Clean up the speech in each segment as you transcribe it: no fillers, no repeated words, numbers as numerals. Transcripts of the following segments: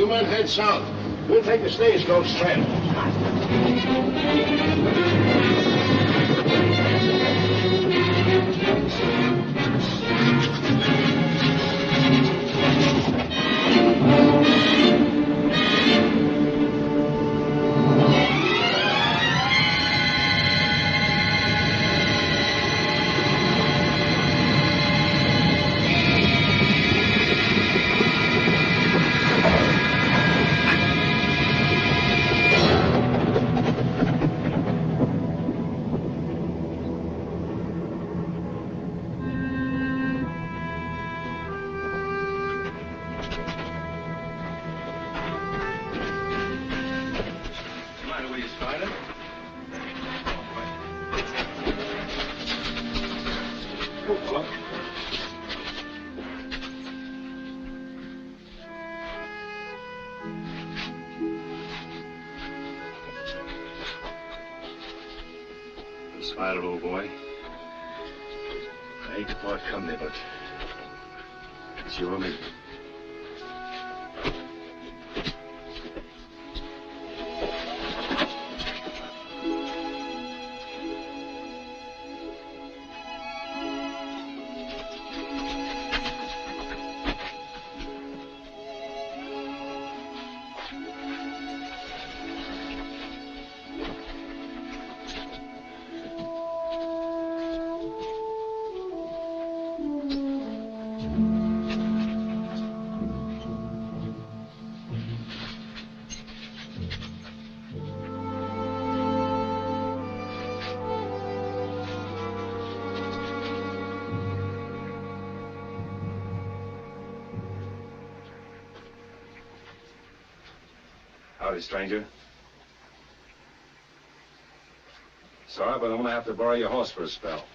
You men head south. We'll take the stagecoach straight. Spider, old boy. I hate to part company, but it's you or me. Howdy, stranger. Sorry, but I'm gonna have to borrow your horse for a spell.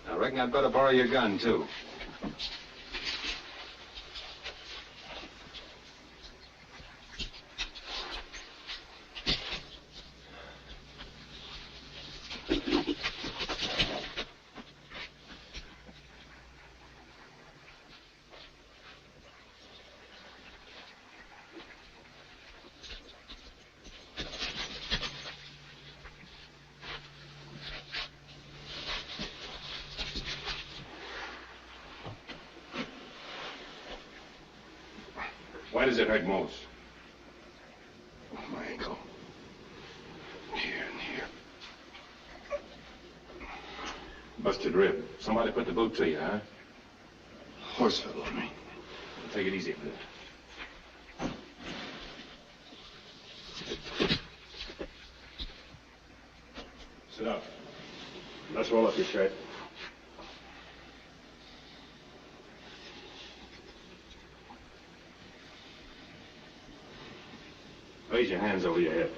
I reckon I'd better borrow your gun, too. Why does it hurt most? My ankle. Here and here. Busted rib. Somebody put the boot to you, huh? Horse fell on me. Take it easy, man. Sit down. Let's roll up your shirt. Raise your hands over your head.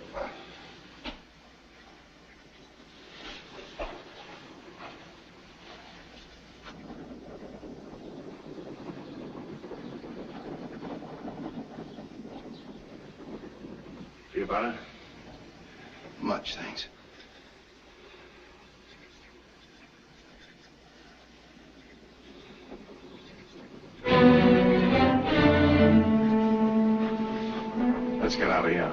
Feel better? Much, thanks. Let's get out of here.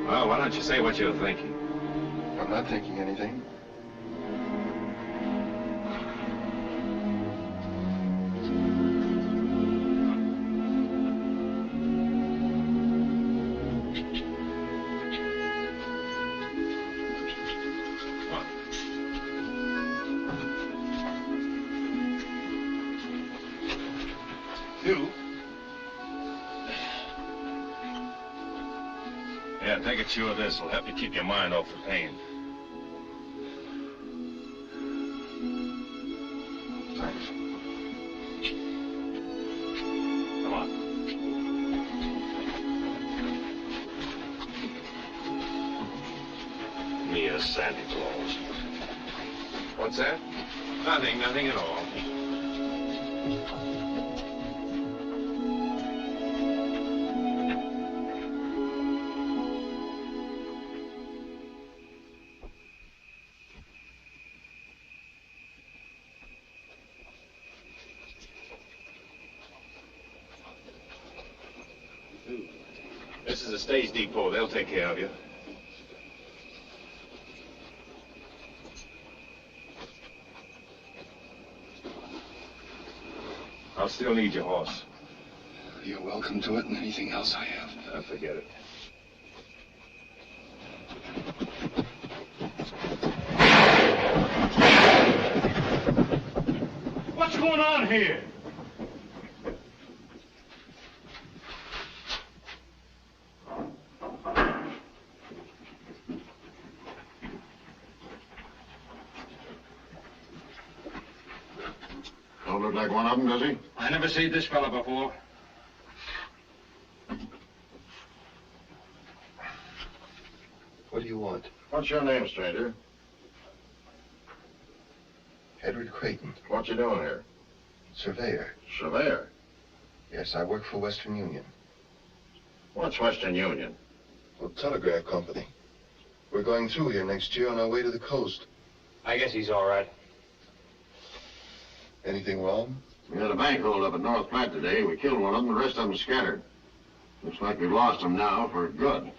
Well, why don't you say what you're thinking? I'm not thinking anything. You? Yeah, take a chew of this. It'll help you keep your mind off the pain. Thanks. Come on. Me as Santa Claus. What's that? Nothing at all. This is a stage depot. They'll take care of you. I'll still need your horse. You're welcome to it and anything else I have. Forget it. What's going on here? Don't look like one of them, does he? I never seen this fella before. What do you want? What's your name, stranger? Edward Creighton, What you doing here? surveyor. Surveyor. Yes, I work for Western Union. What's Western Union? Well, telegraph company. We're going through here next year on our way to the coast. I guess he's all right. Anything wrong? We had a bank hold up at North Platte today. We killed one of them, the rest of them scattered. Looks like we've lost them now for good.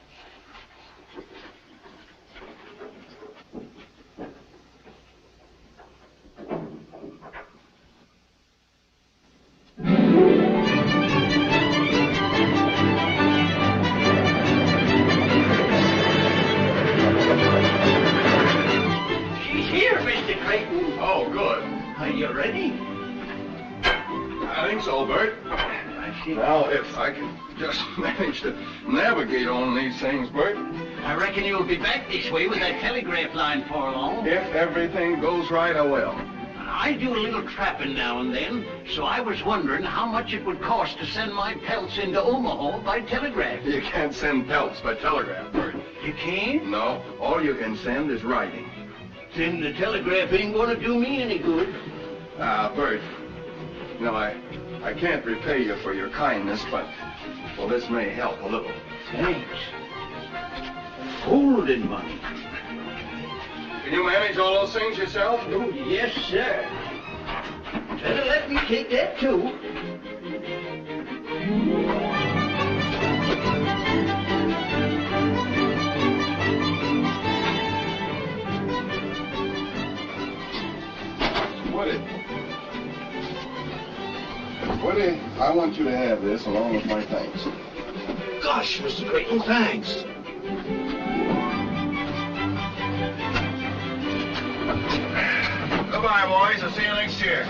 She's here, Mr. Creighton. Oh, good. Are you ready? I think so, Bert. Now, if I can just manage to navigate on these things, Bert. I reckon you'll be back this way with that telegraph line for long. If everything goes right, I will. I do a little trapping now and then, so I was wondering how much it would cost to send my pelts into Omaha by telegraph. You can't send pelts by telegraph, Bert. You can't? No, all you can send is writing. Then the telegraph ain't gonna do me any good. Bert, you know, I can't repay you for your kindness, but, well, this may help a little. Thanks. Golden money. Can you manage all those things yourself? Oh, yes, sir. Better let me take that, too. Woody, I want you to have this along with my thanks. Gosh, Mr. Creighton, thanks. Goodbye, boys. I'll see you next year.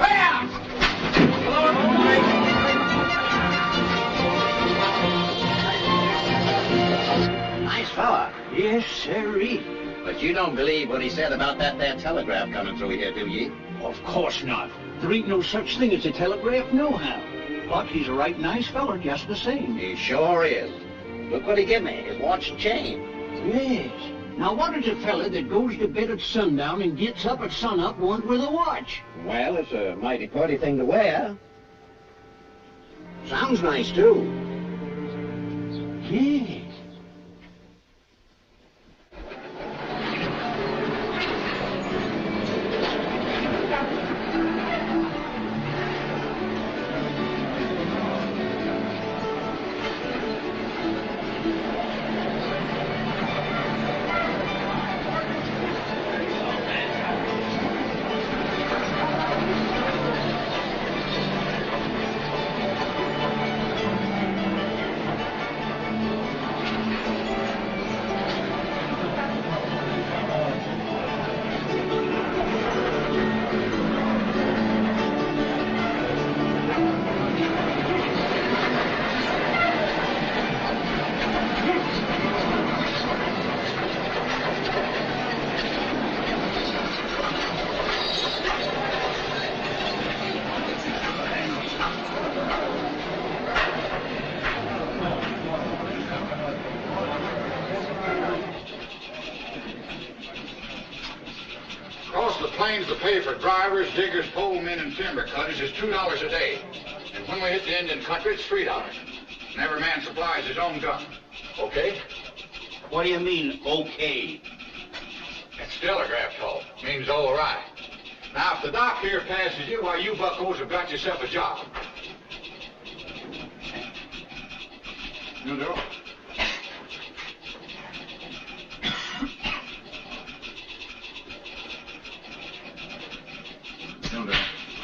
Nice fella. Yes, sirree. But you don't believe what he said about that there telegraph coming through here, do ye? Of course not. There ain't no such thing as a telegraph nohow. But he's a right nice feller just the same. He sure is. Look what he give me, his watch and chain. Yes. Now what is a fella that goes to bed at sundown and gets up at sunup want with a watch? Well, it's a mighty pretty thing to wear. Sounds nice, too. Yes. claims the pay for drivers, diggers, pole men, and timber cutters is $2 a day. And when we hit the Indian country, it's $3. And every man supplies his own gun. Okay? What do you mean, okay? That's telegraph talk. Means all right. Now, if the doc here passes you, why, you buckos have got yourself a job. You do? You do.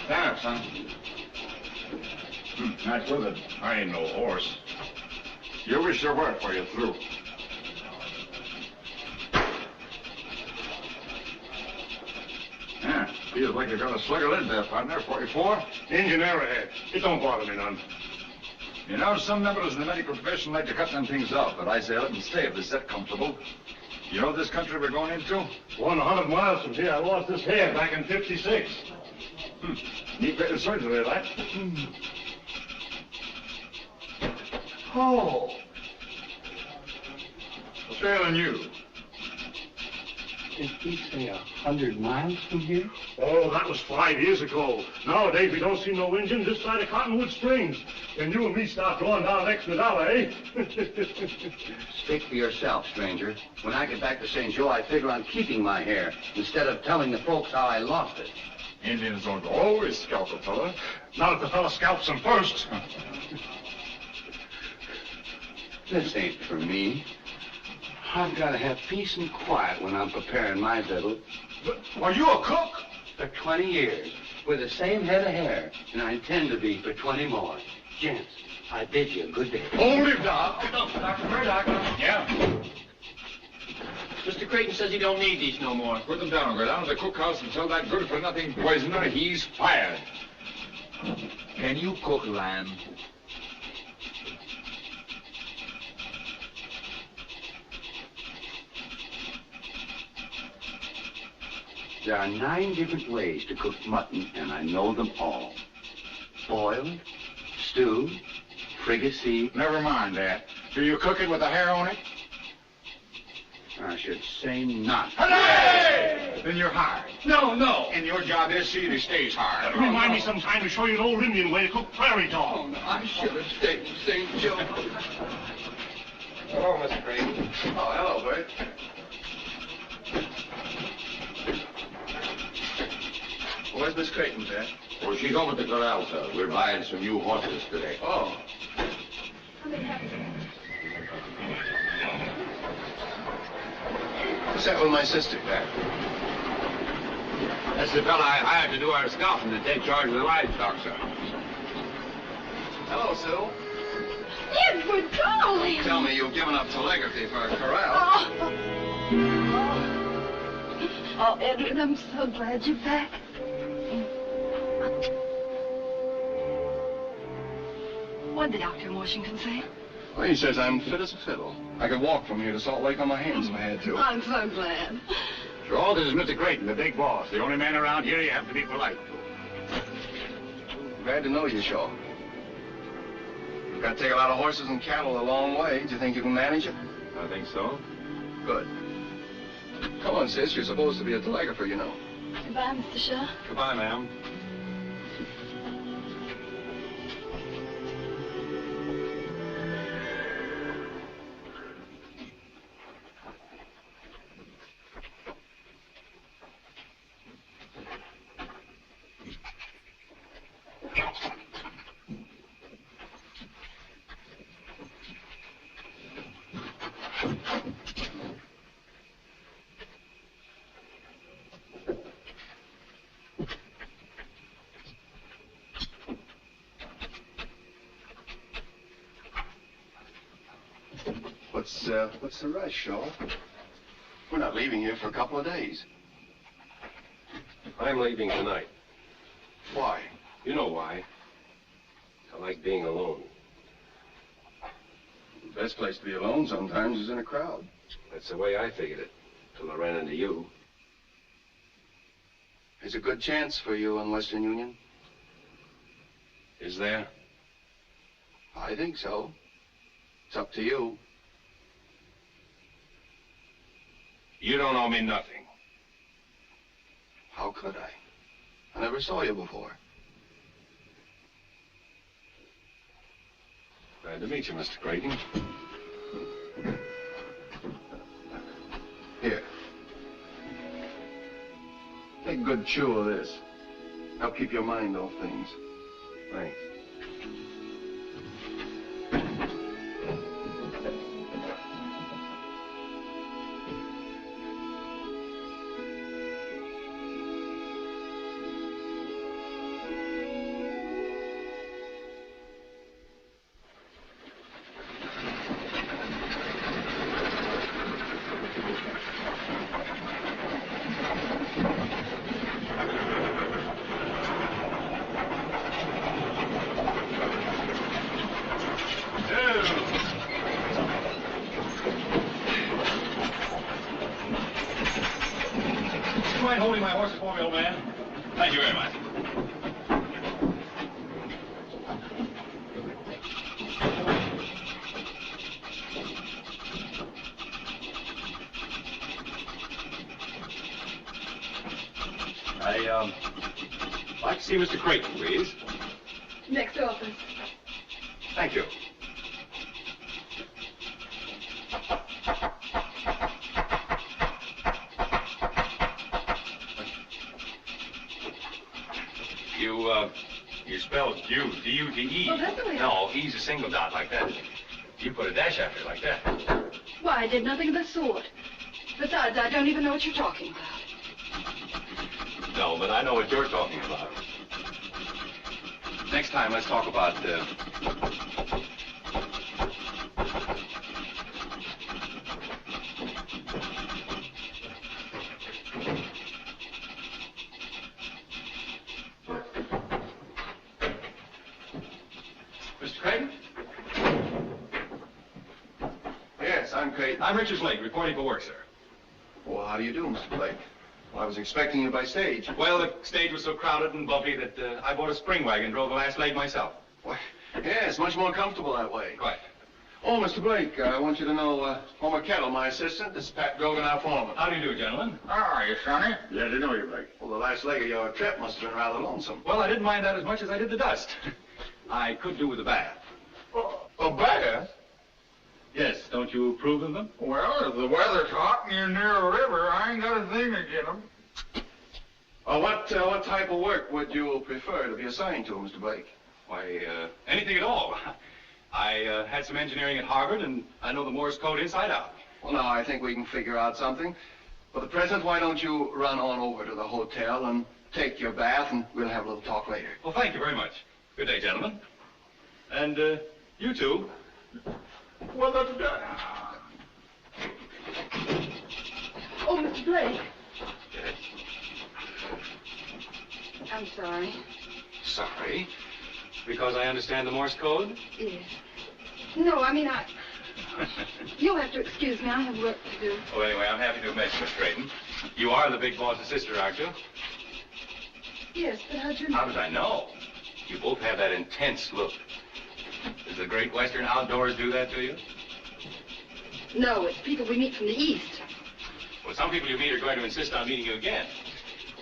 Stand up, son. Nice with it. I ain't no horse. You wish your work for you through. Yeah, feels like you got a slug of lead there, partner. 44? Engine arrowhead. It don't bother me none. You know, some members in the medical profession like to cut them things off, but I say let them stay if they're that comfortable. You know this country we're going into? 100 miles from here, I lost this hair back in '56. Need better surgery, that. Oh. Trailing you. Did he say 100 miles from here? Oh, that was 5 years ago. Nowadays, we don't see no engine this side of Cottonwood Springs. And you and me start drawing down an extra dollar, eh? Speak for yourself, stranger. When I get back to St. Joe, I figure on keeping my hair instead of telling the folks how I lost it. Indians don't always scalp a fella. Not if the fella scalps him first. This ain't for me. I've got to have peace and quiet when I'm preparing my victual. But, are you a cook? For 20 years, with the same head of hair, and I intend to be for 20 more. Gents, I bid you a good day. Hold him, Doc. Dr. Murdoch. Yeah? Mr. Creighton says he don't need these no more. Put them down. Go down to the cookhouse and tell that good-for-nothing poisoner he's fired. Can you cook lamb? There are 9 different ways to cook mutton, and I know them all. Boiled, stewed, fricassee. Never mind that. Do you cook it with the hair on it? I should say not. Hooray! Then you're hired. No, no. And your job is see that he stays hired. Remind me sometime to show you an old Indian way to cook prairie dog. Oh, no, I should have stayed in St. Joe. Hello, Mr. Creighton. Oh, hello, Bert. Where's Miss Creighton, Dad? Well, she's over at the corral, sir. We're buying some new horses today. Oh. What's that with my sister, Dad? That's the fella I hired to do our scouting and take charge of the livestock, sir. Hello, Sue. Edward, darling. Tell me you've given up telegraphy for a corral. Oh, Edward, I'm so glad you're back. What did Dr. Washington say? Well, he says I'm fit as a fiddle. I could walk from here to Salt Lake on my hands if I had to. I'm so glad. Sure, this is Mr. Creighton, the big boss. The only man around here you have to be polite to. Glad to know you, Shaw. You've got to take a lot of horses and cattle a long way. Do you think you can manage it? I think so. Good. Come on, sis. You're supposed to be a telegrapher, you know. Goodbye, Mr. Shaw. Goodbye, ma'am. What's the rush, Shaw? We're not leaving here for a couple of days. I'm leaving tonight. Why? You know why. I like being alone. The best place to be alone sometimes is in a crowd. That's the way I figured it, till I ran into you. There's a good chance for you in Western Union. Is there? I think so. It's up to you. You don't owe me nothing. How could I? I never saw you before. Glad to meet you, Mr. Creighton. Here. Take a good chew of this. Help keep your mind off things. Thanks. Mind holding my horses for me, old man? Thank you very much. I'd like to see Mr. Creighton, please. Next office. Thank you. You spell Dude, D-U-D-E. Well, that's the way No, E's a single dot like that. You put a dash after it like that. Why, I did nothing of the sort. Besides, I don't even know what you're talking about. No, but I know what you're talking about. Next time, let's talk about, Mr. Creighton? Yes, I'm Creighton. I'm Richard Blake, reporting for work, sir. Well, how do you do, Mr. Blake? Well, I was expecting you by stage. Well, the stage was so crowded and bumpy that I bought a spring wagon and drove the last leg myself. Why, yes, much more comfortable that way. Quite. Oh, Mr. Blake, I want you to know Homer Kettle, my assistant. This is Pat Grogan, our foreman. How do you do, gentlemen? How are you, Sonny? Glad to know you, Blake. Well, the last leg of your trip must have been rather lonesome. Well, I didn't mind that as much as I did the dust. I could do with a bath. A bath? Yes, don't you approve of them? Well, if the weather's hot and you're near a river, I ain't got a thing against them. What type of work would you prefer to be assigned to, Mr. Blake? Why, anything at all. I had some engineering at Harvard, and I know the Morse code inside out. Well, now, I think we can figure out something. For the present, why don't you run on over to the hotel and take your bath, and we'll have a little talk later. Well, thank you very much. Good day, gentlemen. And, you two. Well, that's Oh, Mr. Blake. I'm sorry. Sorry? Because I understand the Morse code? Yes. No, I mean, You'll have to excuse me. I have work to do. Oh, anyway, I'm happy to have met you, Miss Creighton. You are the big boss's sister, aren't you? Yes, but how'd you know? How did I know? You both have that intense look. Does the great Western outdoors do that to you? No, it's people we meet from the East. Well, some people you meet are going to insist on meeting you again.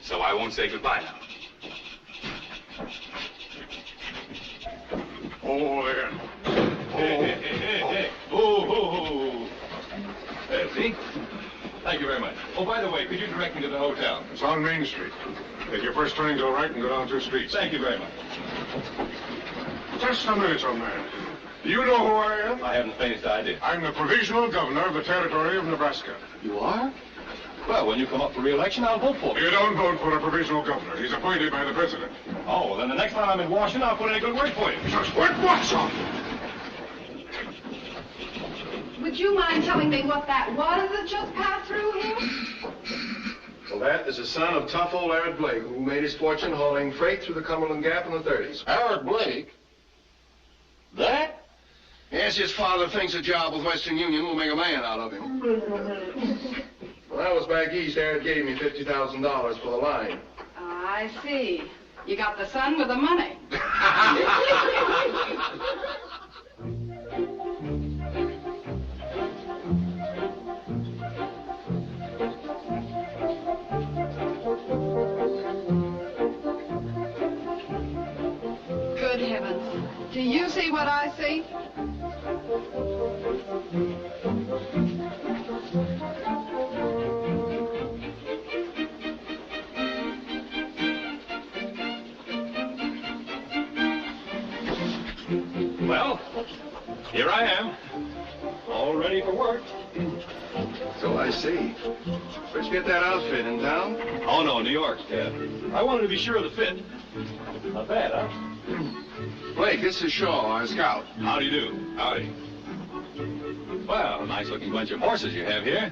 So I won't say goodbye now. Oh, there. Hey. Oh. See? Thank you very much. Oh, by the way, could you direct me to the hotel? It's on Main Street. Take your first turn, go right, and go down 2 streets. Thank you very much. Just a minute, young man. Do you know who I am? I haven't the faintest idea. I'm the provisional governor of the territory of Nebraska. You are? Well, when you come up for re-election, I'll vote for you. You don't vote for a provisional governor. He's appointed by the president. Oh, well, then the next time I'm in Washington, I'll put in a good word for you. Just what, Watson? Would you mind telling me what that was that just passed through here? Well, that is the son of tough old Aaron Blake, who made his fortune hauling freight through the Cumberland Gap in the 30s. Howard Blake? That? Yes, his father thinks a job with Western Union will make a man out of him. When I was back east, Aaron gave me $50,000 for the line. I see. You got the son with the money. see what I see? Well, here I am, all ready for work. So I see. Where'd you get that outfit, in town? Oh, no, New York. I wanted to be sure of the fit. Not bad, huh? Blake, this is Shaw, our scout. How do you do? Howdy. Well, a nice-looking bunch of horses you have here.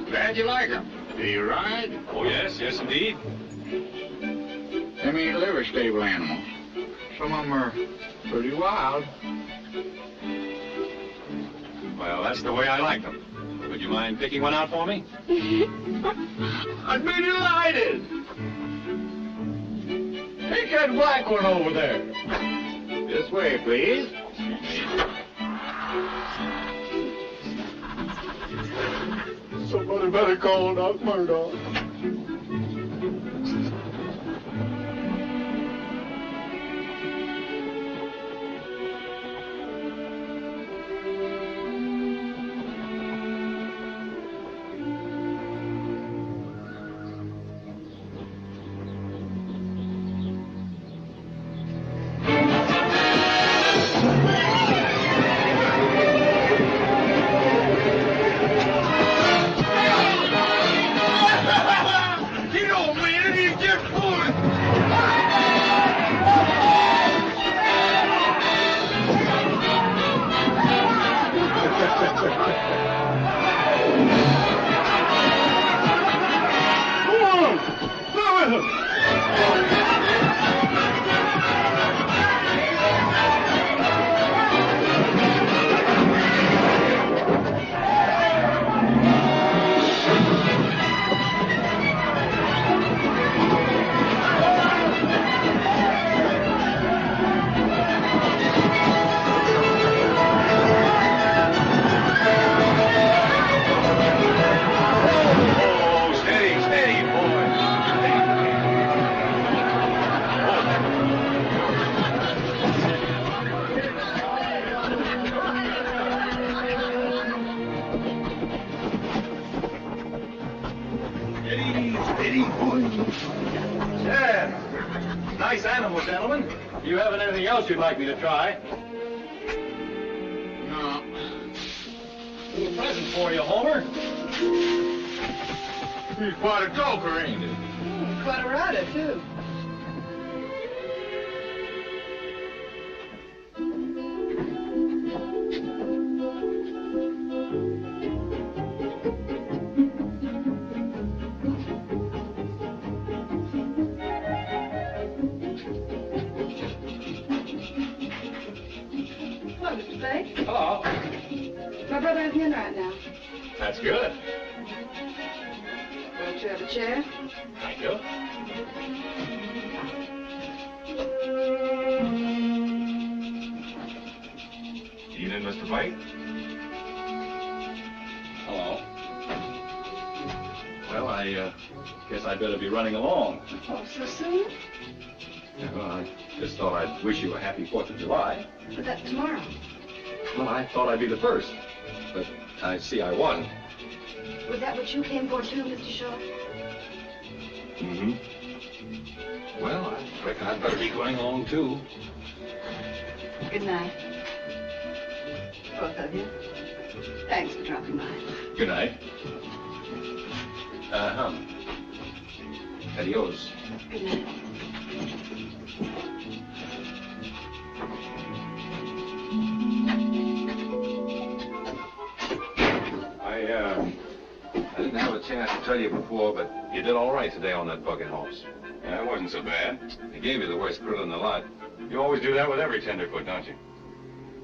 Glad you like 'em. Do you ride? Oh, yes, yes, indeed. Them ain't liver stable animals. Some of 'em are pretty wild. Well, that's the way I like them. Would you mind picking one out for me? I'd be delighted. Take that black one over there. This way, please. Somebody better call Doc Murdoch. Yeah. Nice animal, gentlemen. Do you have anything else you'd like me to try? No. A little present for you, Homer. He's quite a talker, ain't he? Quite a rider, too. Hello, Mr. Blake. Hello. My brother isn't in right now. That's good. Won't you have a chair? Thank you. Evening, Mr. Blake. Hello. Well, I guess I'd better be running along. Oh, so soon? Yeah, well, I just thought I'd wish you a happy 4th of July. But that's tomorrow. Well, I thought I'd be the first, but I see I won. Was that what you came for, too, Mr. Shaw? Mm-hmm. Well, I reckon I'd better be going along, too. Good night. Both of you. Thanks for dropping by. Good night. Adios. Good night. I didn't have a chance to tell you before, but you did all right today on that bucket horse. Yeah, it wasn't so bad. He gave you the worst critter in the lot. You always do that with every tenderfoot, don't you?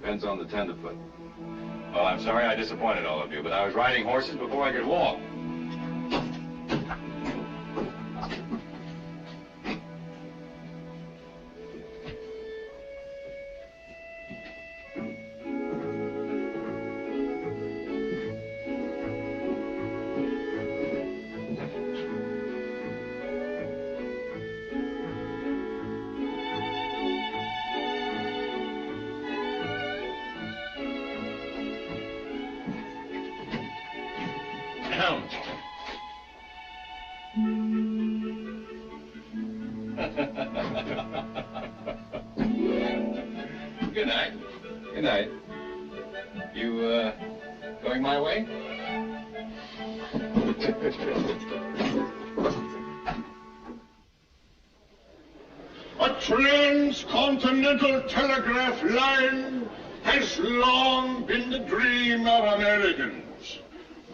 Depends on the tenderfoot. Well, I'm sorry I disappointed all of you, but I was riding horses before I could walk. down. Good night. Good night. You, going my way? A transcontinental telegraph line has long been the dream of Americans.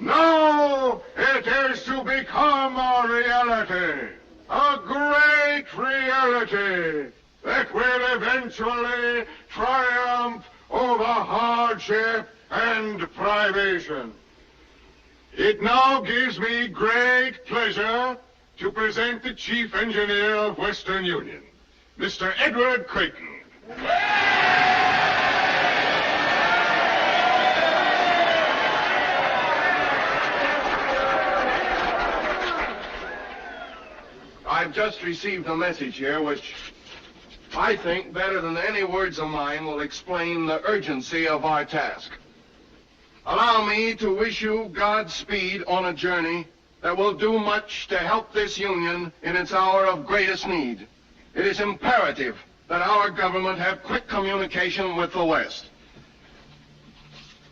Now it is to become a reality, a great reality that will eventually triumph over hardship and privation. It now gives me great pleasure to present the Chief Engineer of Western Union, Mr. Edward Creighton. I've just received a message here which I think better than any words of mine will explain the urgency of our task. Allow me to wish you Godspeed on a journey that will do much to help this union in its hour of greatest need. It is imperative that our government have quick communication with the West.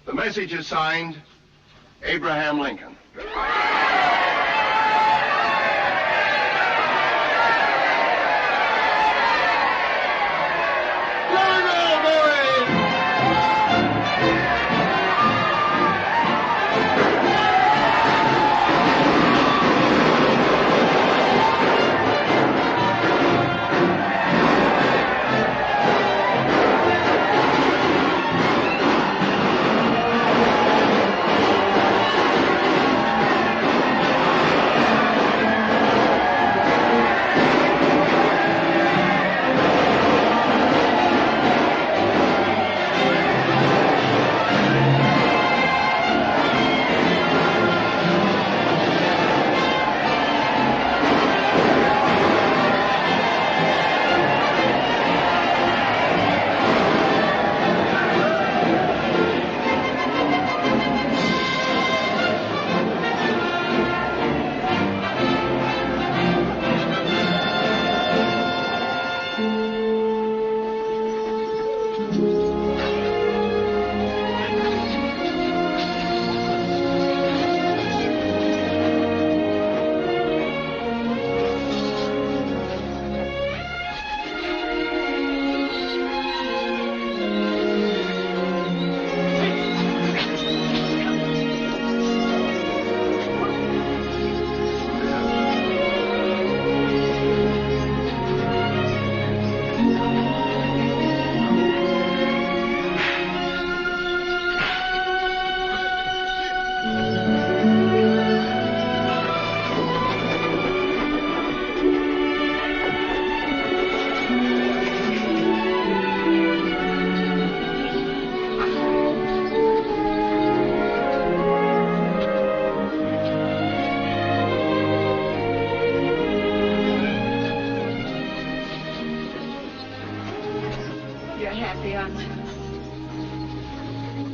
The message is signed, Abraham Lincoln.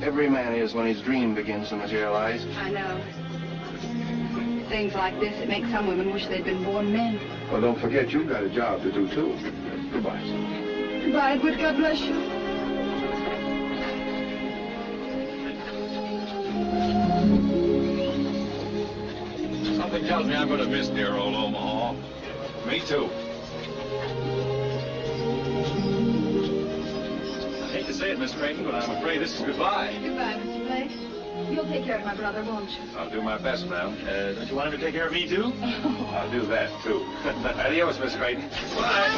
Every man is when his dream begins to materialize. I know. Things like this, it makes some women wish they'd been born men. Well, don't forget, you've got a job to do, too. Goodbye. Goodbye, Edward. God bless you. Something tells me I'm going to miss dear old Omaha. Me too. I hate to say it, Miss Creighton, but I'm afraid this is goodbye. Goodbye, Mr. Blake. You'll take care of my brother, won't you? I'll do my best, ma'am. Don't you want him to take care of me, too? I'll do that, too. Adios, Miss Creighton. Bye.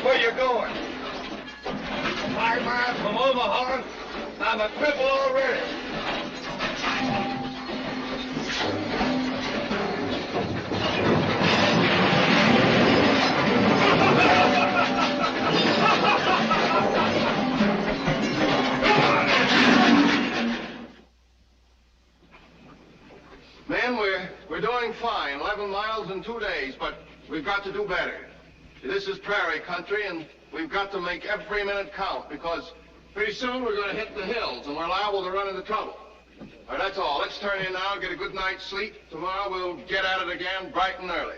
Where you going? 5 miles from Omaha. I'm a cripple already. Men, we're doing fine. 11 miles in 2 days, but we've got to do better. This is prairie country, and we've got to make every minute count, because pretty soon we're going to hit the hills, and we're liable to run into trouble. All right, that's all. Let's turn in now, get a good night's sleep. Tomorrow we'll get at it again bright and early.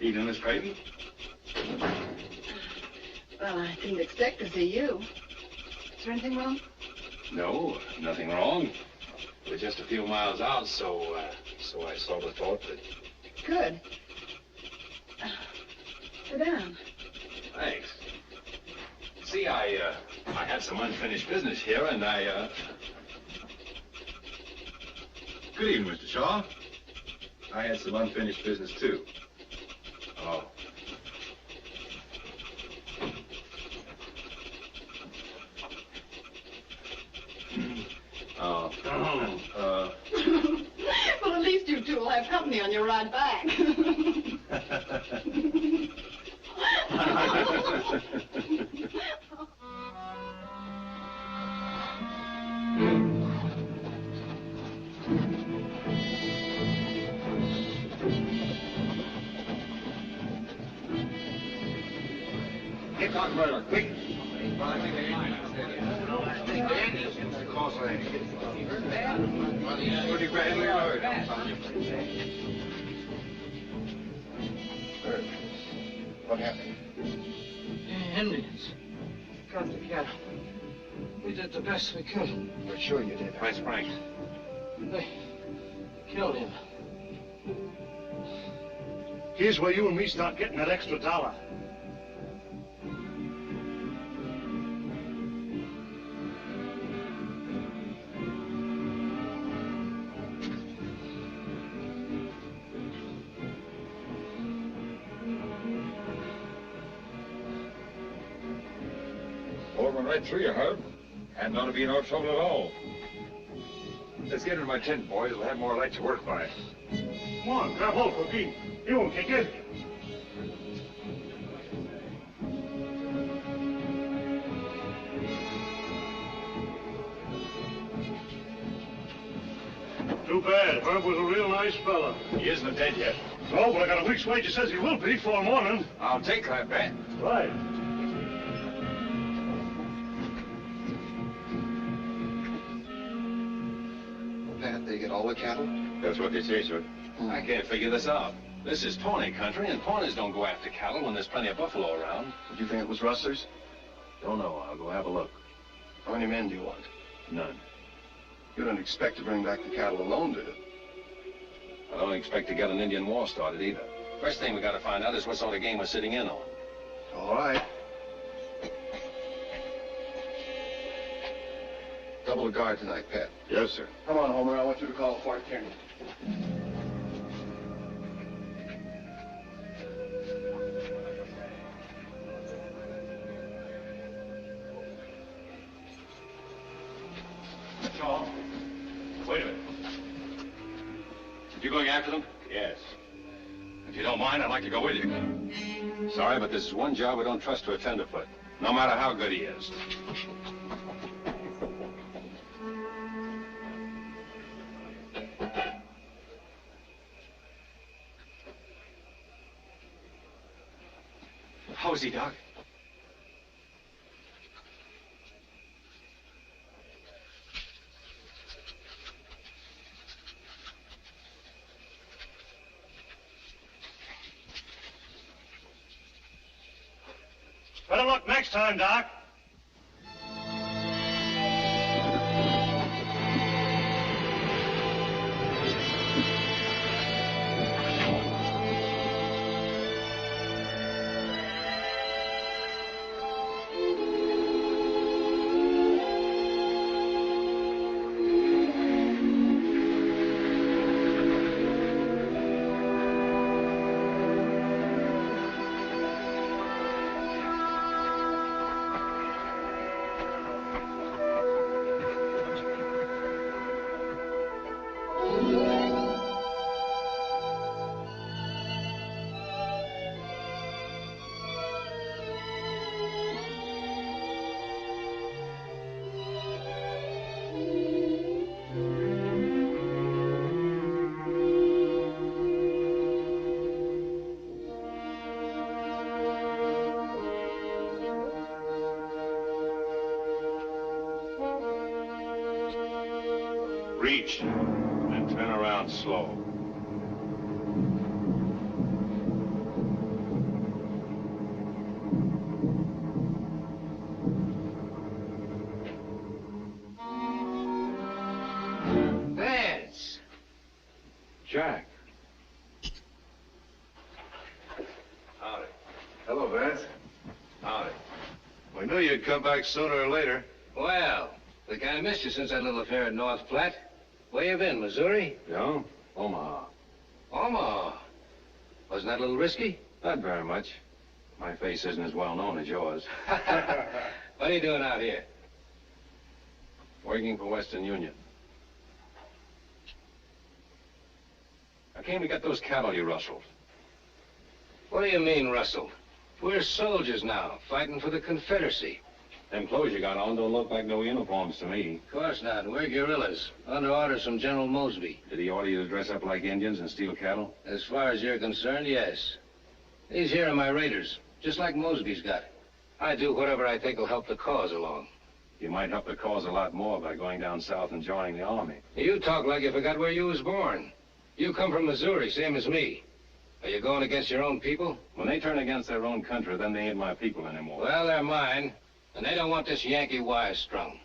Evening, Miss Creighton. Well, I didn't expect to see you. Is there anything wrong? No, nothing wrong. We're just a few miles out, so I sort of thought that... Good. Sit down. Thanks. See, I had some unfinished business here, and Good evening, Mr. Shaw. I had some unfinished business, too. Oh. Well, at least you two will have company on your ride back. Get on, brother, quick. What happened? Indians. Got the cattle. We did the best we could. We're sure you did. Where's Frank? They killed him. Here's where you and me start getting that extra $1. Went right through you, Herb. Hadn't ought to be no trouble at all. Let's get into my tent, boys. We'll have more light to work by. Come on, grab hold, Cookie. You won't kick it. Too bad. Herb was a real nice fella. He isn't dead yet. No, but I got a week's wages says he will be before morning. I'll take that bet. Right. Pat, they get all the cattle? That's what they say, sir. I can't figure this out. This is Pawnee country, and Pawnees don't go after cattle when there's plenty of buffalo around. Do you think it was rustlers? Don't know. I'll go have a look. How many men do you want? None. You don't expect to bring back the cattle alone, do you? I don't expect to get an Indian war started either. First thing we got to find out is what sort of game we're sitting in on. All right. Double the guard tonight, Pat. Yes, sir. Come on, Homer. I want you to call Fort Kearney. Shaw, wait a minute. You going after them? Yes. If you don't mind, I'd like to go with you. Sorry, but this is one job we don't trust to a tenderfoot. no matter how good he is. How is he, Doc? Better luck next time, Doc. Reach, and turn around slow. Vance! Jack. Howdy. Hello, Vance. Howdy. We knew you'd come back sooner or later. Well, I kind of missed you since that little affair at North Platte. Where you been, Missouri? No, Omaha. Omaha. Wasn't that a little risky? Not very much. My face isn't as well known as yours. What are you doing out here? Working for Western Union. I came to get those cattle you rustled. What do you mean, rustled? We're soldiers now, fighting for the Confederacy. Them clothes you got on don't look like no uniforms to me. Of course not. We're guerrillas, under orders from General Mosby. Did he order you to dress up like Indians and steal cattle? As far as you're concerned, yes. These here are my raiders, just like Mosby's got. I do whatever I think will help the cause along. You might help the cause a lot more by going down south and joining the army. You talk like you forgot where you was born. You come from Missouri, same as me. Are you going against your own people? When they turn against their own country, then they ain't my people anymore. Well, they're mine. And they don't want this Yankee wire strung.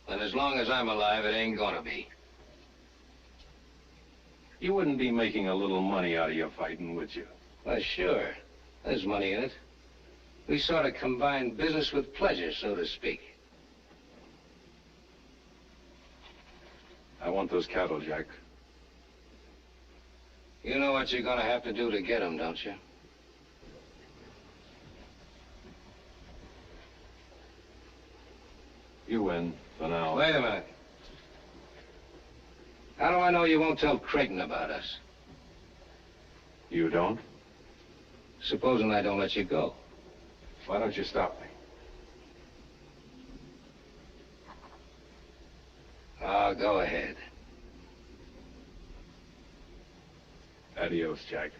And as long as I'm alive, it ain't gonna be. You wouldn't be making a little money out of your fighting, would you? Well, sure. There's money in it. We sort of combine business with pleasure, so to speak. I want those cattle, Jack. You know what you're gonna have to do to get them, don't you? You win, for now. Wait a minute. How do I know you won't tell Creighton about us? You don't? Supposing I don't let you go. Why don't you stop me? Oh, go ahead. Adios, Jack.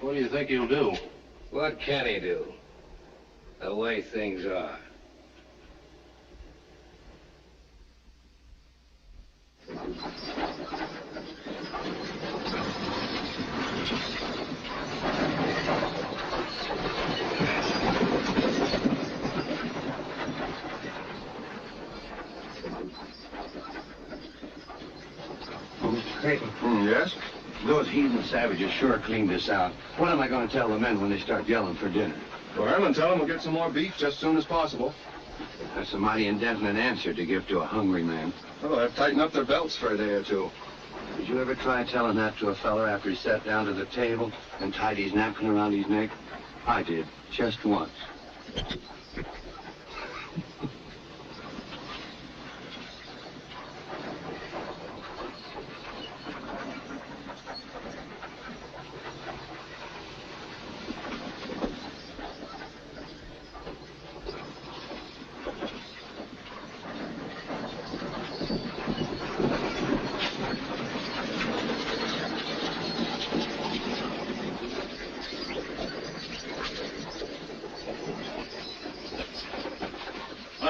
What do you think he'll do? What can he do? The way things are. Creighton. Yes? Those heathen savages sure cleaned this out. What am I going to tell the men when they start yelling for dinner? Go ahead and tell them we'll get some more beef just as soon as possible. That's a mighty indefinite answer to give to a hungry man. Oh, they'll have to tighten up their belts for a day or two. Did you ever try telling that to a feller after he sat down to the table and tied his napkin around his neck? I did, just once.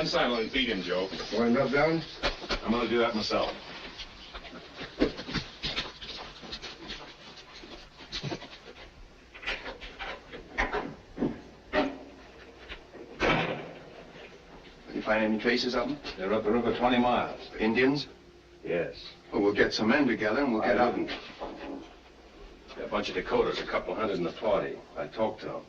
silently feed him, Joe. Want him rubbed down? I'm going to do that myself. Did you find any traces of them? They're up the river 20 miles. Indians? Yes. Well, we'll get some men together and we'll get out. A bunch of Dakotas, a couple hundred in the party. I talked to them.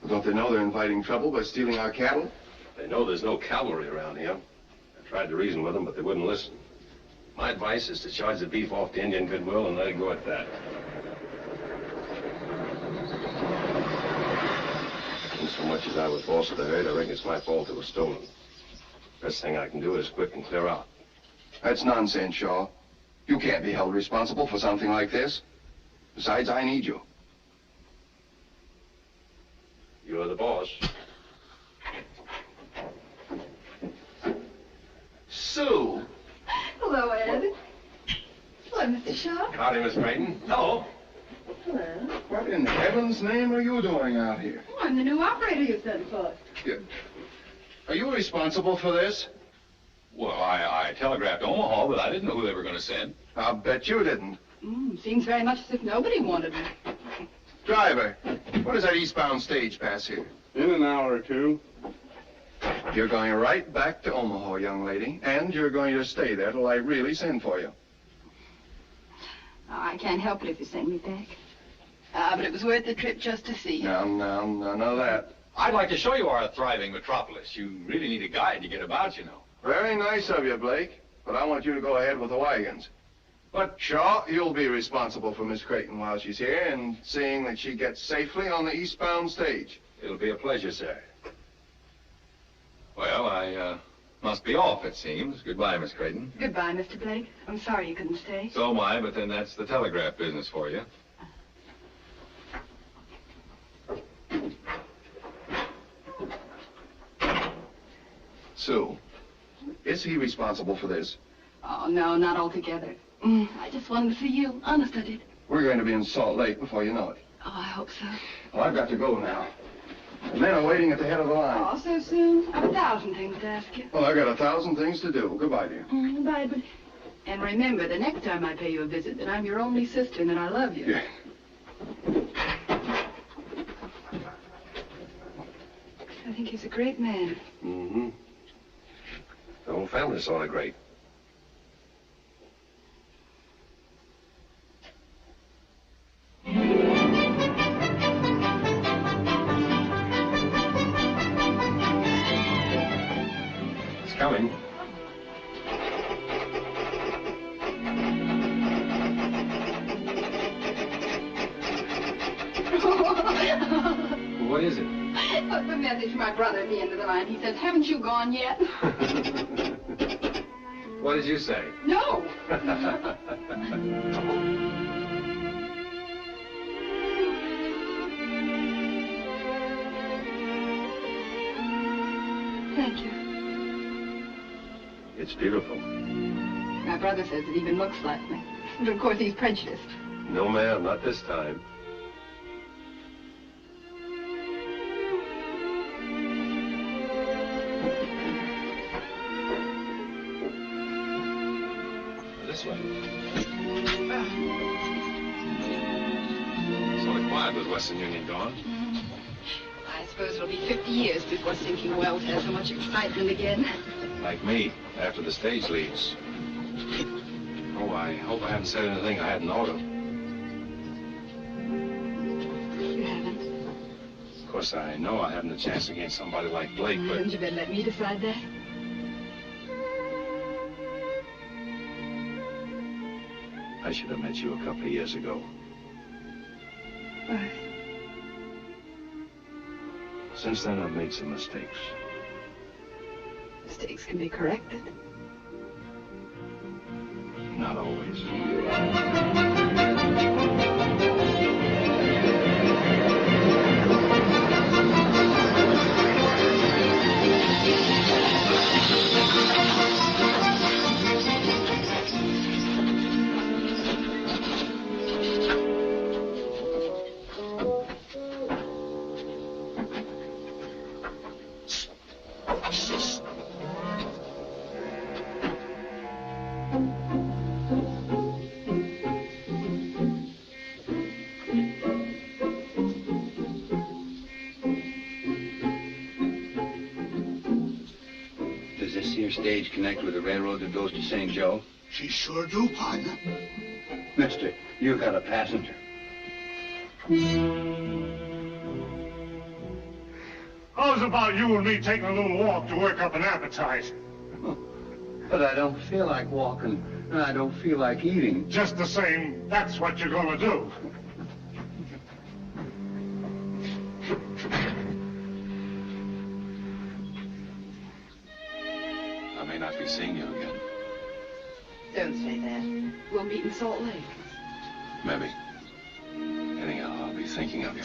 Well, don't they know they're inviting trouble by stealing our cattle? They know there's no cavalry around here. I tried to reason with them, but they wouldn't listen. My advice is to charge the beef off to Indian goodwill and let it go at that. And so much as I was boss of the herd, I reckon it's my fault it was stolen. Best thing I can do is quit and clear out. That's nonsense, Shaw. You can't be held responsible for something like this. Besides, I need you. You're the boss. Sue! Hello, Ed. Hello, Mr. Shaw. Howdy, Miss Creighton. Hello. Hello. What in heaven's name are you doing out here? Oh, I'm the new operator you sent for. Are you responsible for this? Well, I telegraphed Omaha, but I didn't know who they were going to send. I'll bet you didn't. Seems very much as if nobody wanted me. Driver, what is that eastbound stage pass here? In an hour or two. You're going right back to Omaha, young lady, and you're going to stay there till I really send for you. Oh, I can't help it if you send me back. But it was worth the trip just to see you. No, none of that. I'd like to show you our thriving metropolis. You really need a guide to get about, you know. Very nice of you, Blake, but I want you to go ahead with the wagons. But, Shaw, you'll be responsible for Miss Creighton while she's here and seeing that she gets safely on the eastbound stage. It'll be a pleasure, sir. Well, I must be off, it seems. Goodbye, Miss Creighton. Goodbye, Mr. Blake. I'm sorry you couldn't stay. So am I, but then that's the telegraph business for you. Sue, is he responsible for this? Oh, no, not altogether. I just wanted to see you. Honest, I did. We're going to be in Salt Lake before you know it. Oh, I hope so. Well, I've got to go now. The men are waiting at the head of the line. Oh, so soon? I've 1,000 things to ask you. Well, I've got 1,000 things to do. Goodbye, dear. Bye, but... And remember, the next time I pay you a visit, that I'm your only sister and that I love you. Yeah. I think he's a great man. Mm-hmm. The whole family's sort of great. It's coming. What is it? The message from my brother at the end of the line. He says, haven't you gone yet? What did you say? No. Thank you. It's beautiful. My brother says it even looks like me. But of course he's prejudiced. No, ma'am, not this time. This way. Sort of quiet with Western Union gone. I suppose it'll be 50 years before Sinking Wells has so much excitement again. Like me, after the stage leaves. Oh, I hope I haven't said anything I hadn't ought to. You haven't. Of course, I know I haven't a chance against somebody like Blake, but... Hadn't you better let me decide that? I should have met you a couple of years ago. Why? Since then, I've made some mistakes. Mistakes can be corrected. Not always. stage connect with the railroad that goes to St. Joe? She sure do, partner. Mister, you got a passenger. How's about you and me taking a little walk to work up an appetite? But I don't feel like walking, and I don't feel like eating. Just the same, that's what you're gonna do. I may not be seeing you again. Don't say that. We'll meet in Salt Lake. Maybe. Anyhow, I'll be thinking of you.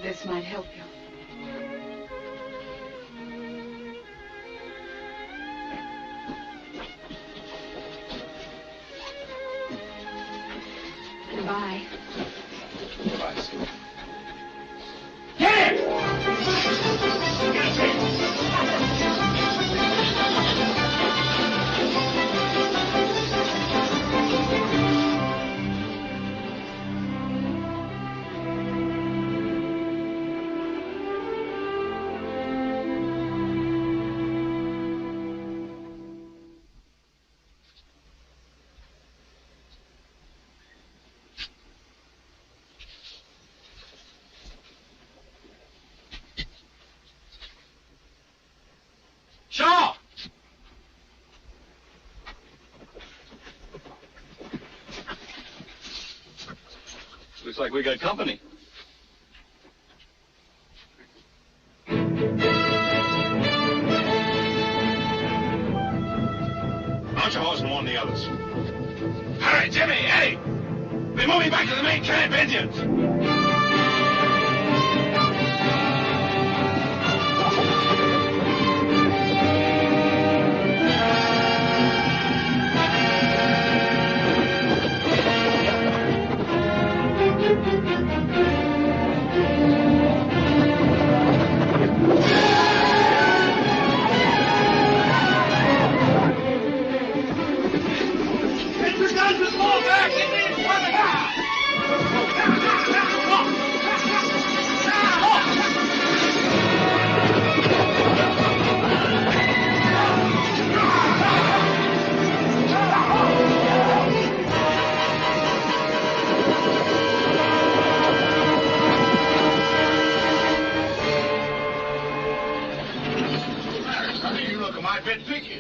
This might help you. Goodbye. Goodbye, Sue. Shaw! Looks like we got company. Launch a horse and warn the others. All right, Jimmy, Eddie! We're moving back to the main camp, Indians!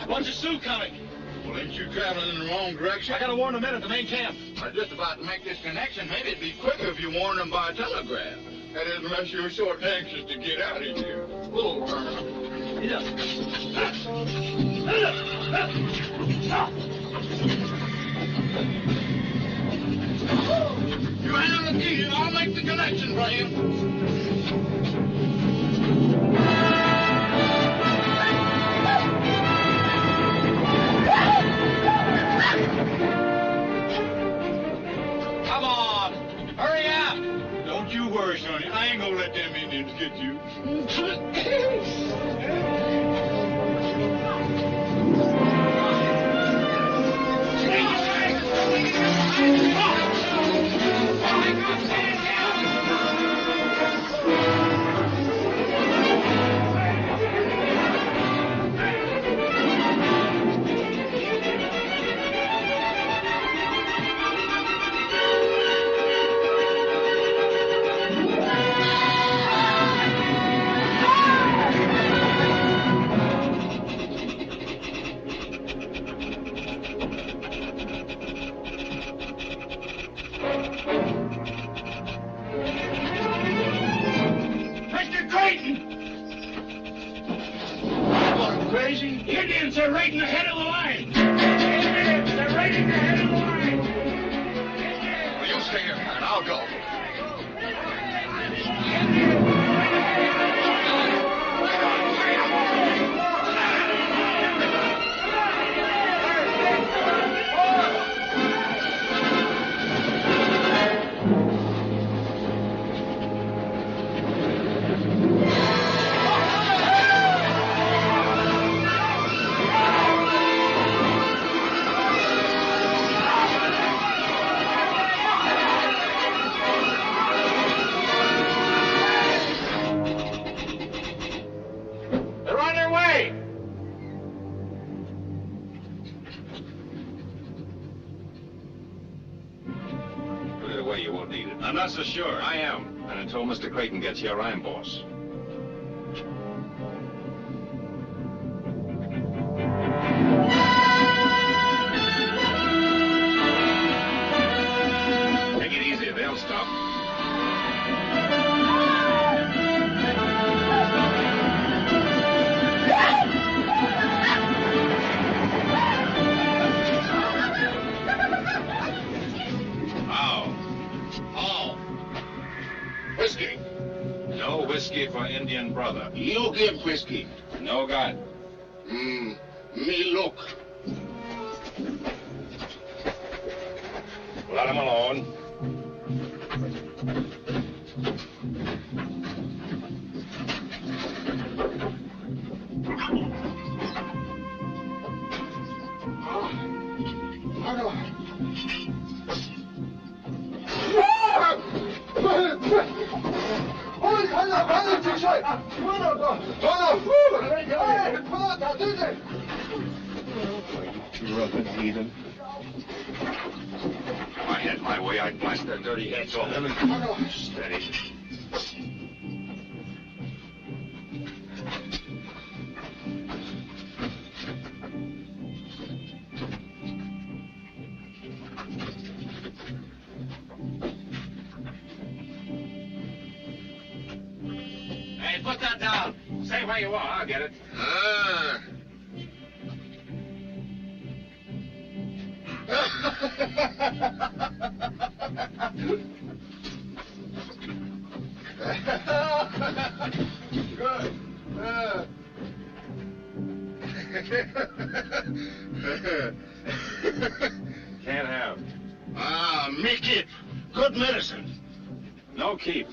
Bunch of Sioux coming. Well, ain't you traveling in the wrong direction? I gotta warn the men at the main camp. I was just about to make this connection. Maybe it'd be quicker if you warned them by telegraph. That is, unless you're sort of anxious to get out of here. Oh, you handle the key and I'll make the connection for you. Come on, hurry up! Don't you worry, Sonny. I ain't gonna let them Indians get you. Mr. Creighton! What, crazy? Indians are right in the head of the line! Indians, they're right in the head of the line! Well, you stay here, and I'll go. boss? Sure, I am. And until Mr. Creighton gets here, I'm boss. Take it easy, they'll stop. Whiskey. No whiskey for Indian brother. You give whiskey. No God. Me look. Let him alone. If I had my way, I'd blast their dirty heads off. Steady. Hey, put that down. Stay where you are, I'll get it. Good. Can't have. Me keep. Good medicine. No keep.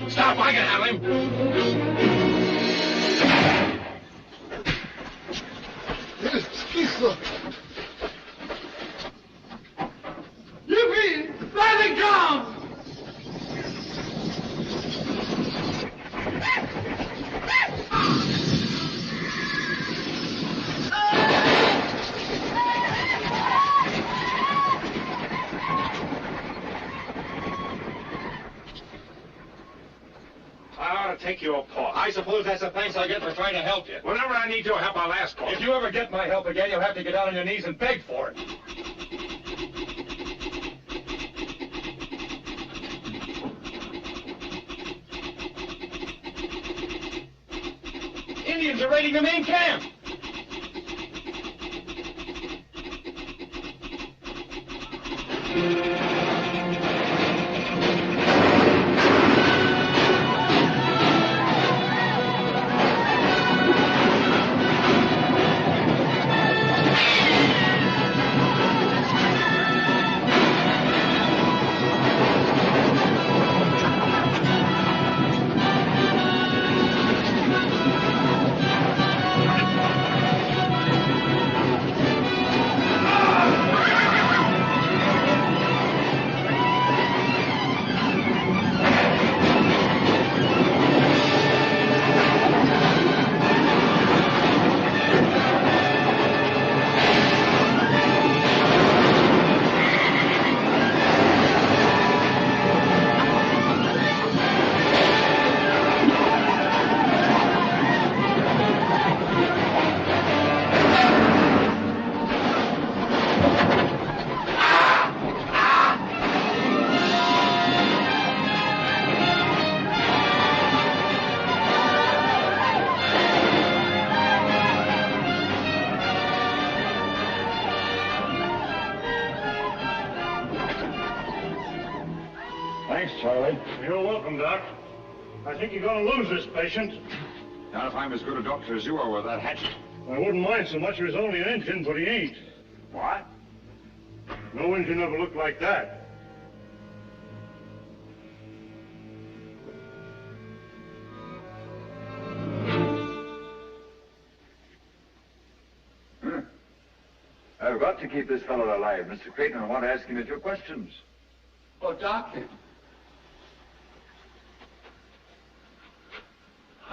Stop, I can have him. Yippee! Rising ground! Take your paw. I suppose that's the thanks I get for trying to help you. Whenever I need your help, I'll ask for it. If you ever get my help again, you'll have to get down on your knees and beg for it. Indians are raiding the main camp. Thanks, Charlie. You're welcome, Doc. I think you're going to lose this patient. Not if I'm as good a doctor as you are with that hatchet. I wouldn't mind so much if he was only an Injun, but he ain't. What? No Injun ever looked like that. I've got to keep this fellow alive, Mr. Creighton. I want to ask him a few questions. Oh, Doctor,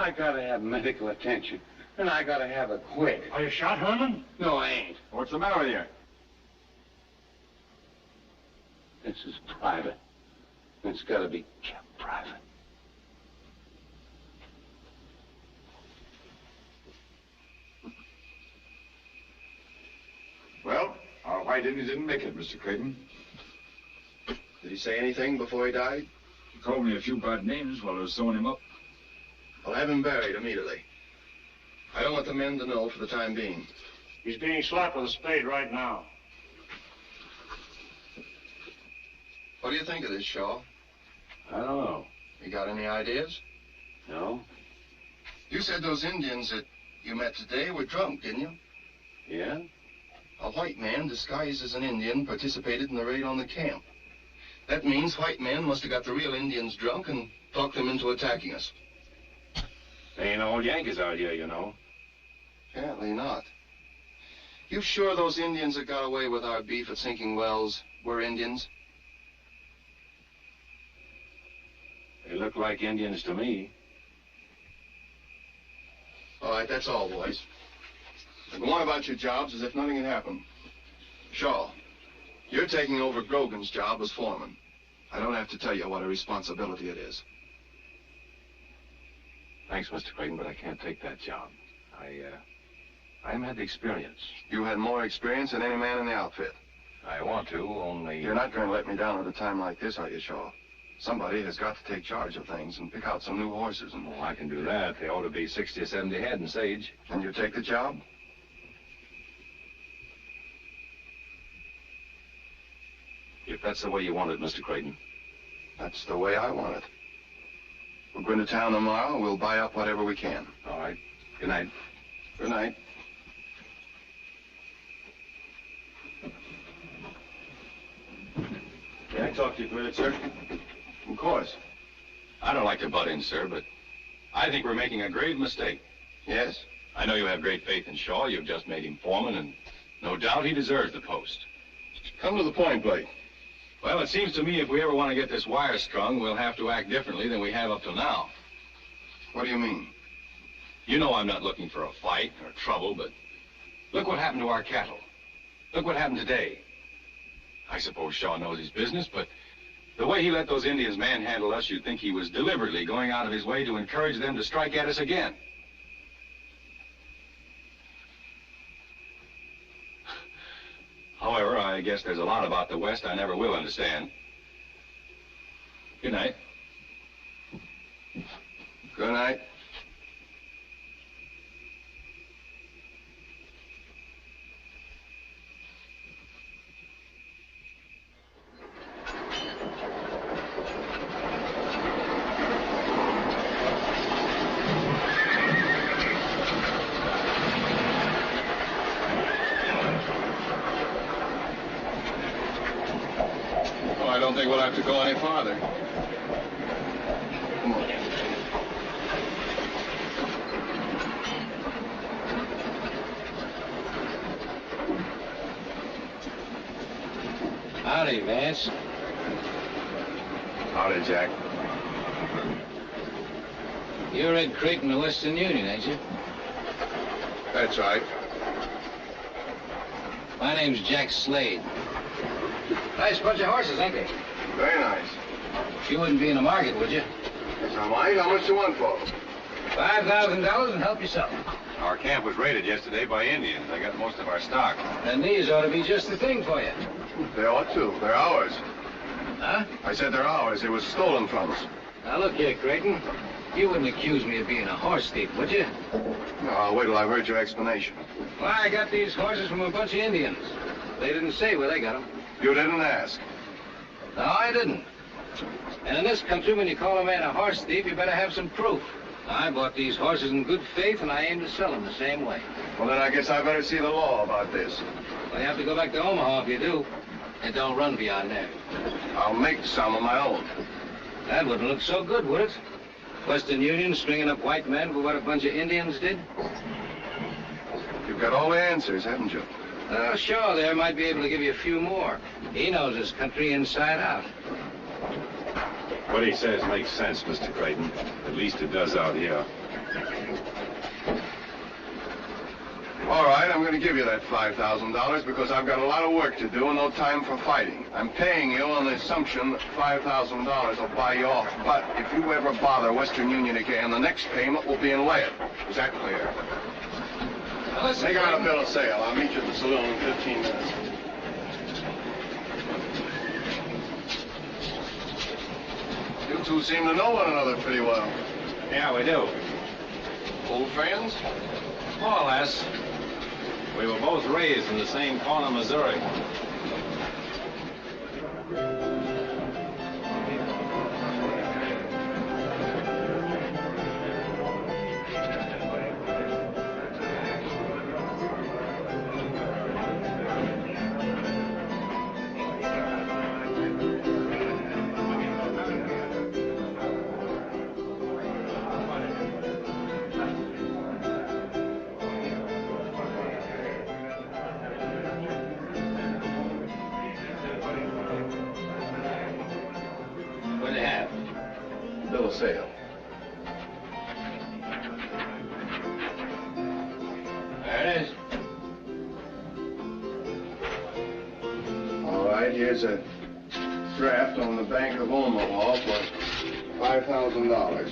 I gotta have medical attention, and I gotta have it quick. Are you shot, Herman? No, I ain't. What's the matter with you? This is private. It's gotta be kept private. Well, our white Indian didn't make it, Mr. Creighton. Did he say anything before he died? He called me a few bad names while I was sewing him up. I'll have him buried immediately. I don't want the men to know for the time being. He's being slapped with a spade right now. What do you think of this, Shaw? I don't know. You got any ideas? No? You said those Indians that you met today were drunk, didn't you? Yeah? A white man disguised as an Indian participated in the raid on the camp. That means white men must have got the real Indians drunk and talked them into attacking us. They ain't all Yankees out here, you know. Apparently not. You sure those Indians that got away with our beef at Sinking Wells were Indians? They look like Indians to me. All right, that's all, boys. Go on about your jobs as if nothing had happened. Shaw, you're taking over Grogan's job as foreman. I don't have to tell you what a responsibility it is. Thanks, Mr. Creighton, but I can't take that job. I haven't had the experience. You had more experience than any man in the outfit. I want to, only... You're not going to let me down at a time like this, are you, Shaw? Somebody has got to take charge of things and pick out some new horses. And Well, I can do that. They ought to be 60 or 70 head in Sage. Can you take the job? If that's the way you want it, Mr. Creighton. That's the way I want it. We're going to town tomorrow. We'll buy up whatever we can. All right. Good night. Good night. Can I talk to you for a minute, sir? Of course. I don't like to butt in, sir, but I think we're making a grave mistake. Yes? I know you have great faith in Shaw. You've just made him foreman, and no doubt he deserves the post. Come to the point, Blake. Well, it seems to me if we ever want to get this wire strung, we'll have to act differently than we have up till now. What do you mean? You know I'm not looking for a fight or trouble, but look what happened to our cattle. Look what happened today. I suppose Shaw knows his business, but the way he let those Indians manhandle us, you'd think he was deliberately going out of his way to encourage them to strike at us again. However, I guess there's a lot about the West I never will understand. Good night. Good night. I don't think we'll have to go any farther. Come on. Howdy, Vance. Howdy, Jack. You're Ed Creighton of Western Union, ain't you? That's right. My name's Jack Slade. Nice bunch of horses, ain't they? Very nice. You wouldn't be in the market, would you? Now, Mike, how much do you want for them? $5,000 and help yourself. Our camp was raided yesterday by Indians. They got most of our stock. Then these ought to be just the thing for you. They ought to. They're ours. Huh? I said they're ours. They were stolen from us. Now, look here, Creighton. You wouldn't accuse me of being a horse thief, would you? No, I'll wait till I've heard your explanation. Well, I got these horses from a bunch of Indians. They didn't say where they got them. You didn't ask. No, I didn't. And in this country, when you call a man a horse thief, you better have some proof. I bought these horses in good faith, and I aim to sell them the same way. Well, then I guess I better see the law about this. Well, you have to go back to Omaha if you do. It don't run beyond there. I'll make some of my own. That wouldn't look so good, would it? Western Union stringing up white men for what a bunch of Indians did? You've got all the answers, haven't you? Shaw there might be able to give you a few more. He knows this country inside out. What he says makes sense, Mr. Creighton. At least it does out here. All right, I'm going to give you that $5,000 because I've got a lot of work to do and no time for fighting. I'm paying you on the assumption that $5,000 will buy you off. But if you ever bother Western Union again, the next payment will be in lead. Is that clear? Now, listen, Take out a bill of sale. I'll meet you at the saloon in 15 minutes. You two seem to know one another pretty well. Yeah, we do. Old friends? More or less. We were both raised in the same corner of Missouri. Bill of sale. There it is. All right, here's a draft on the Bank of Omaha for $5,000.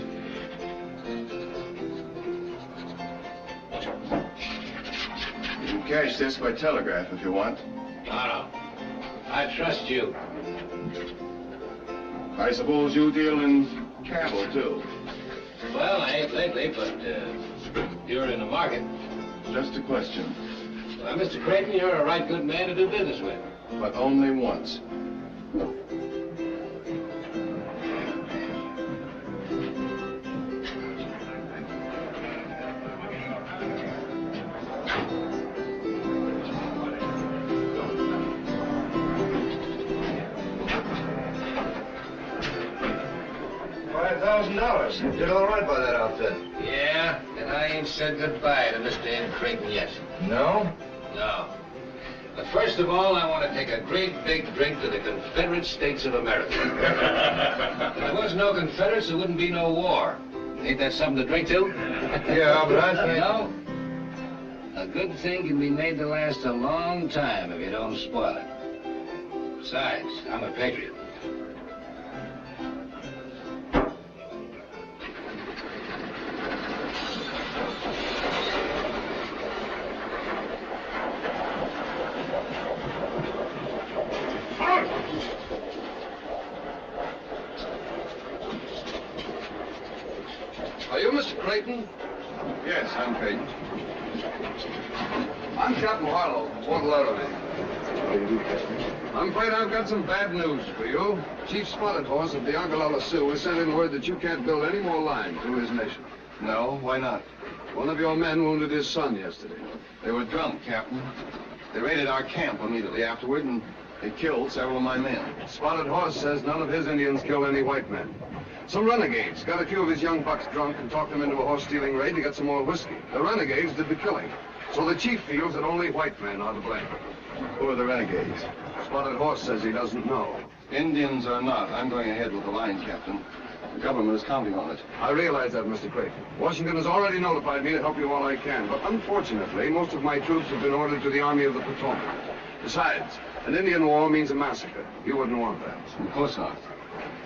You can cash this by telegraph if you want. No. I trust you. I suppose you deal in cattle, too. Well, I ain't lately, but you're in the market. Just a question. Well, Mr. Creighton, you're a right good man to do business with. But only once. $5,000. Did all right by that outfit. Yeah, and I ain't said goodbye to Mr. Ed Creighton yet. No? No. But first of all, I want to take a great big drink to the Confederate States of America. If there was no Confederates, there wouldn't be no war. Ain't that something to drink to? Yeah, but I think... No. A good thing can be made to last a long time if you don't spoil it. Besides, I'm a patriot. Are you Mr. Creighton? Yes, I'm Creighton. I'm Captain Harlow. Want a letter of me. How do you do, Captain? I'm afraid I've got some bad news for you. Chief Spotted Horse of the Ogallala Sioux has sent in word that you can't build any more line through his nation. No, why not? One of your men wounded his son yesterday. They were drunk, Captain. They raided our camp immediately afterward, and they killed several of my men. Spotted Horse says none of his Indians killed any white men. Some renegades got a few of his young bucks drunk and talked them into a horse-stealing raid to get some more whiskey. The renegades did the killing. So the chief feels that only white men are to blame. Who are the renegades? Spotted Horse says he doesn't know. Indians or not, I'm going ahead with the line, Captain. The government is counting on it. I realize that, Mr. Creighton. Washington has already notified me to help you all I can. But unfortunately, most of my troops have been ordered to the Army of the Potomac. Besides, an Indian war means a massacre. You wouldn't want that. Of course not.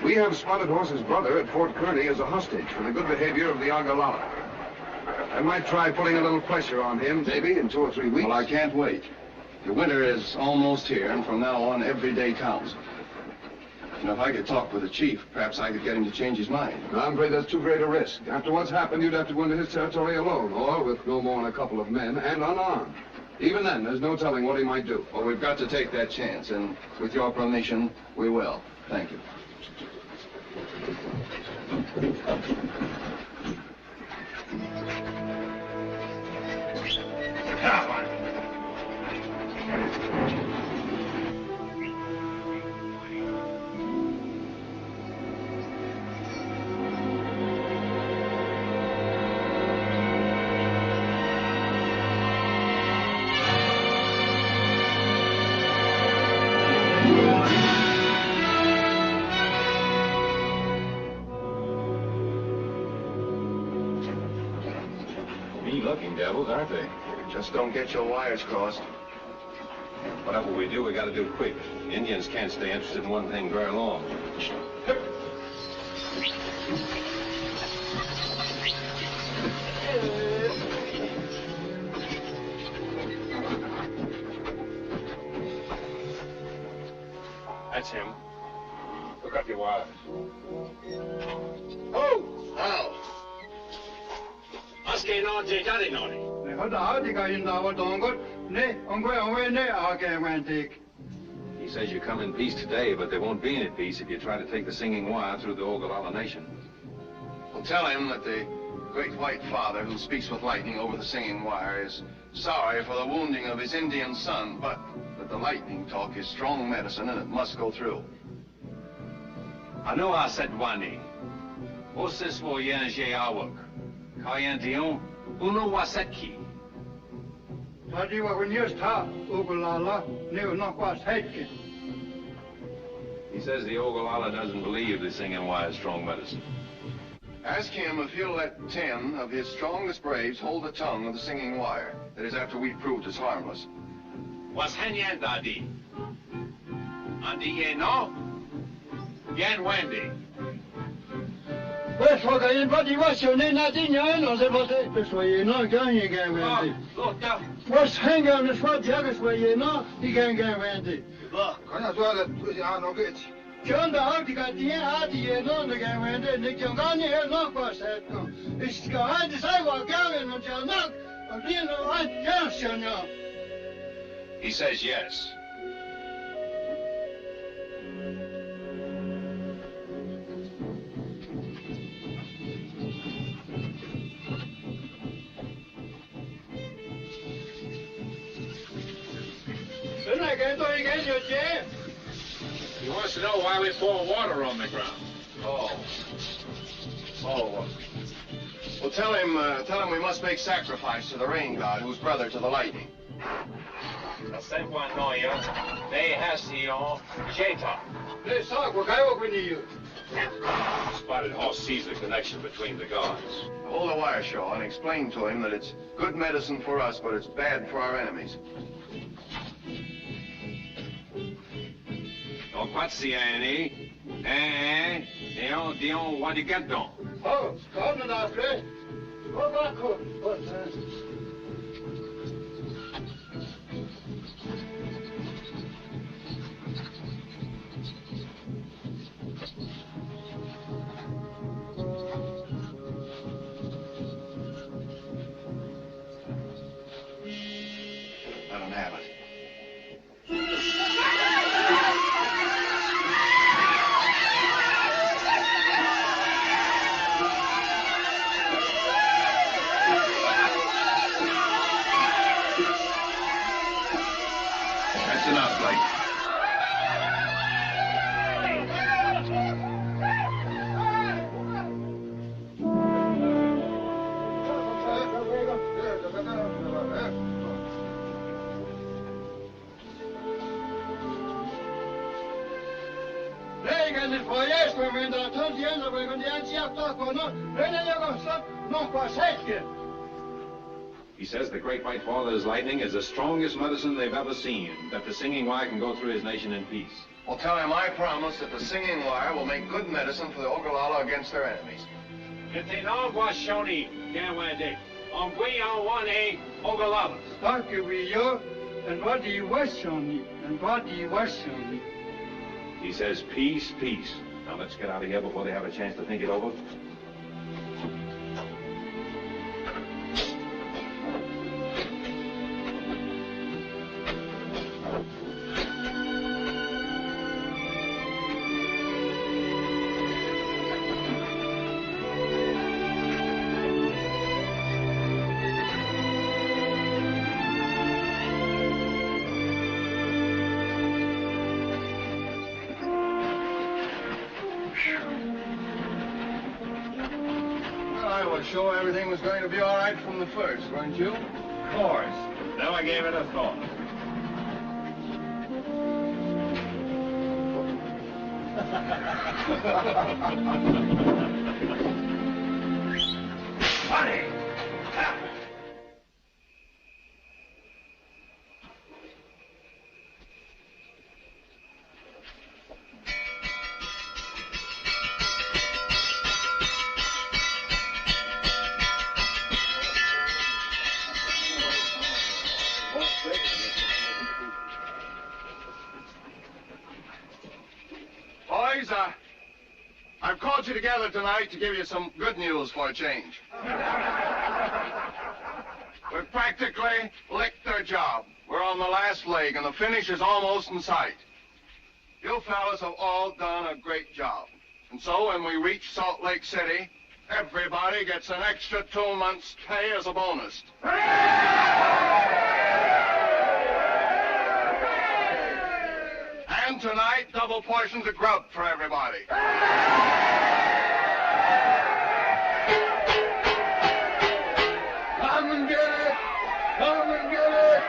We have Spotted Horse's brother at Fort Kearny as a hostage for the good behavior of the Ogallala. I might try putting a little pressure on him, maybe, in 2 or 3 weeks. Well, I can't wait. The winter is almost here, and from now on, every day counts. And if I could talk with the chief, perhaps I could get him to change his mind. No, I'm afraid that's too great a risk. After what's happened, you'd have to go into his territory alone, or with no more than a couple of men, and unarmed. Even then, there's no telling what he might do. Well, we've got to take that chance, and with your permission, we will. Thank you. Come on. mean-looking devils, aren't they? Just don't get your wires crossed. Whatever we do, we gotta do quick. Indians can't stay interested in one thing very long. That's him. Look up your wires. Oh! How? Aske no je jari noni. He says you come in peace today, but there won't be any peace if you try to take the Singing Wire through the Ogallala Nation. Well, tell him that the Great White Father who speaks with lightning over the Singing Wire is sorry for the wounding of his Indian son, but that the lightning talk is strong medicine and it must go through. Anoa Sedwani. Osis wo yenje awak. Kayan dion. Uno wasetki. He says the Ogallala doesn't believe the Singing Wire is strong medicine. Ask him if he'll let 10 of his strongest braves hold the tongue of the Singing Wire. That is, after we've proved it's harmless. Was henyan dadi. Andi ye no? Yan Wendy. Look up. What's hanging on this what the others way, you know? He can't get Randy. Look. John the Arctica, the idea, no, the guy went in. The Jongani has not crossed that. It's going to say what going on your knock. But you know, I just you know. He says yes. He wants to know why we pour water on the ground. Oh. Well, tell him we must make sacrifice to the rain god, who's brother to the lightning. Spotted Horse sees the connection between the gods. Hold the wire, Shaw, and explain to him that it's good medicine for us, but it's bad for our enemies. Donc, what's the any? Dion, what do you get done? Oh, come on, after. Go back home. Let him have it. That's enough, Blake. He says the Great White Father's lightning is the strongest medicine they've ever seen, that the Singing Wire can go through his nation in peace. Well, tell him I promise that the Singing Wire will make good medicine for the Ogallala against their enemies. Thank you, Rio. And what do you wish on me? And what do you wish on me? He says peace, peace. Now let's get out of here before they have a chance to think it over. I was sure everything was going to be all right from the first, weren't you? Of course. Never gave it a thought. Funny! together tonight to give you some good news for a change. We've practically licked their job. We're on the last leg, and the finish is almost in sight. You fellas have all done a great job. And so when we reach Salt Lake City, everybody gets an extra 2 months' pay as a bonus. And tonight, double portions of grub for everybody. Come and get it! Come and get it!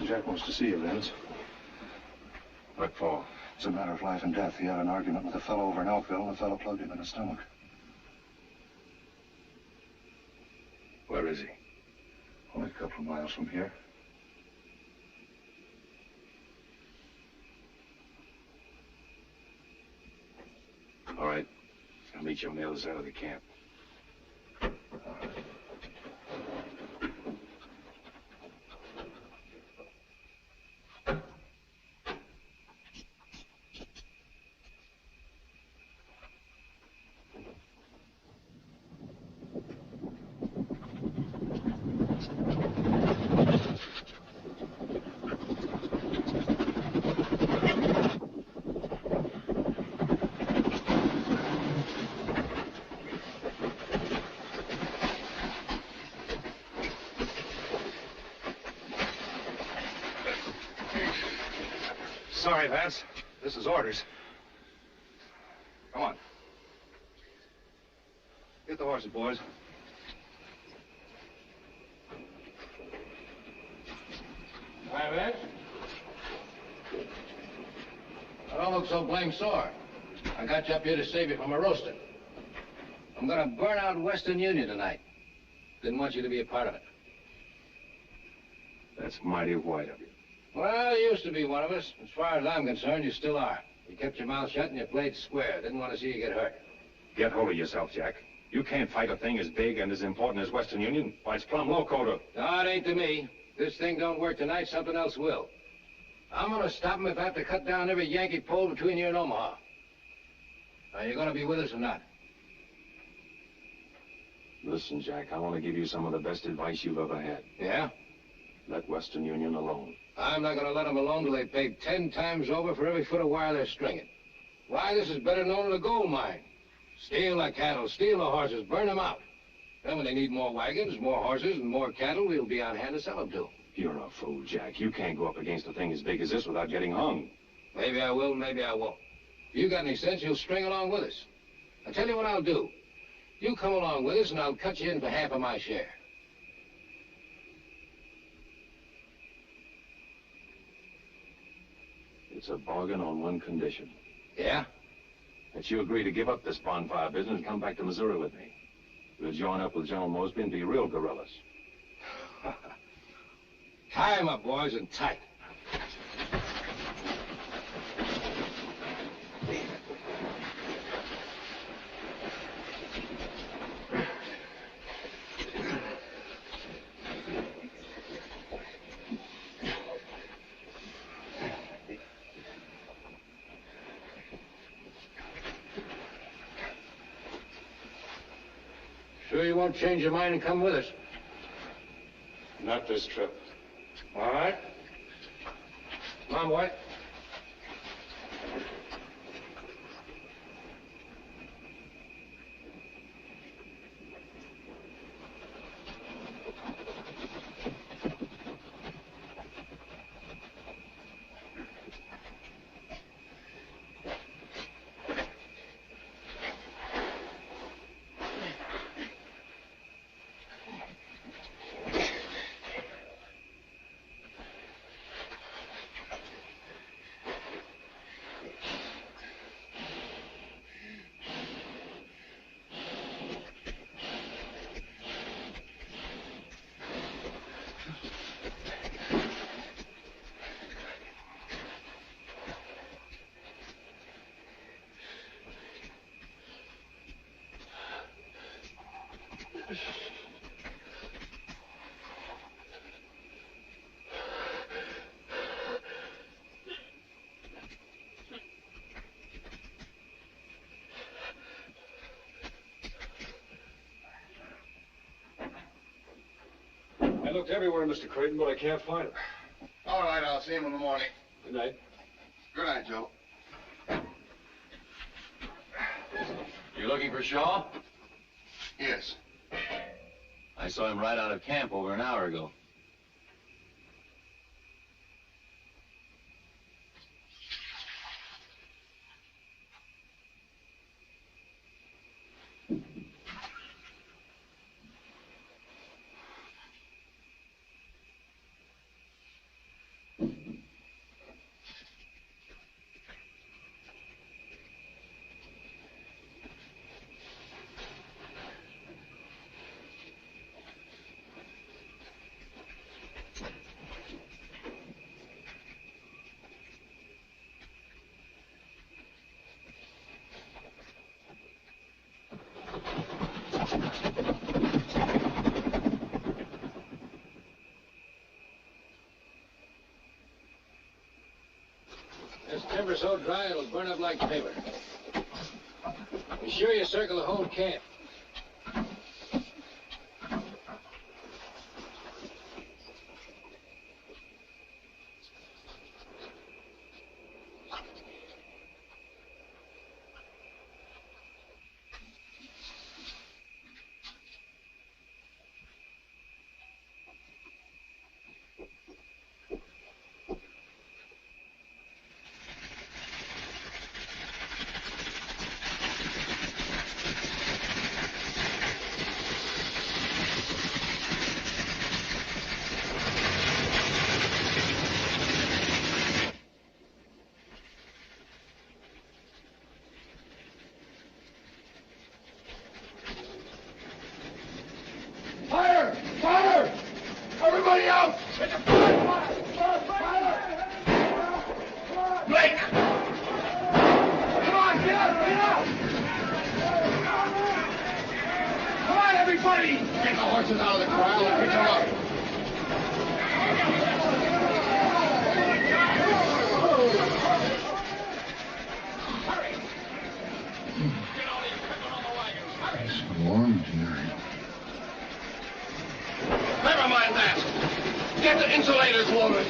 Jack wants to see you, Vince. What for? It's a matter of life and death. He had an argument with a fellow over in Elkville, and the fellow plugged him in the stomach. Where is he? Only a couple of miles from here. All right. I'll meet you on the other side of the camp. Sorry, Vance. This is orders. Come on. Get the horses, boys. Hi, Vance. I don't look so blame sore. I got you up here to save you from a roasting. I'm gonna burn out Western Union tonight. Didn't want you to be a part of it. That's mighty white of you. Well, you used to be one of us. As far as I'm concerned, you still are. You kept your mouth shut and you played square. Didn't want to see you get hurt. Get hold of yourself, Jack. You can't fight a thing as big and as important as Western Union. Why, it's plumb loco to... No, it ain't to me. This thing don't work tonight, something else will. I'm gonna stop him if I have to cut down every Yankee pole between here and Omaha. Are you gonna be with us or not? Listen, Jack, I want to give you some of the best advice you've ever had. Yeah? Let Western Union alone. I'm not gonna let them alone till they paid 10 times over for every foot of wire they're stringing. Why, this is better known than a gold mine. Steal the cattle, steal the horses, burn them out. Then when they need more wagons, more horses, and more cattle, we'll be on hand to sell them to. You're a fool, Jack. You can't go up against a thing as big as this without getting hung. Maybe I will, maybe I won't. If you got any sense, you'll string along with us. I'll tell you what I'll do. You come along with us, and I'll cut you in for half of my share. It's a bargain on one condition. Yeah? That you agree to give up this bonfire business and come back to Missouri with me. We'll join up with General Mosby and be real guerrillas. Tie 'em up, boys, and tight. Sure you won't change your mind and come with us? Not this trip. All right. Come on, boy. I looked everywhere, Mr. Creighton, but I can't find him. All right, I'll see him in the morning. Good night. Good night, Joe. You looking for Shaw? Yes. I saw him right out of camp over an hour ago. This timber's so dry it'll burn up like paper. Be sure you circle the whole camp. Fire! Fire! Everybody out! Blake! Come on, get out! Get out! Come on, everybody! Get the horses out of the corral and pick them up. Hurry! Get all the equipment on the wagons. Hurry! It's warm tonight. Never mind that. Get the insulators loaded.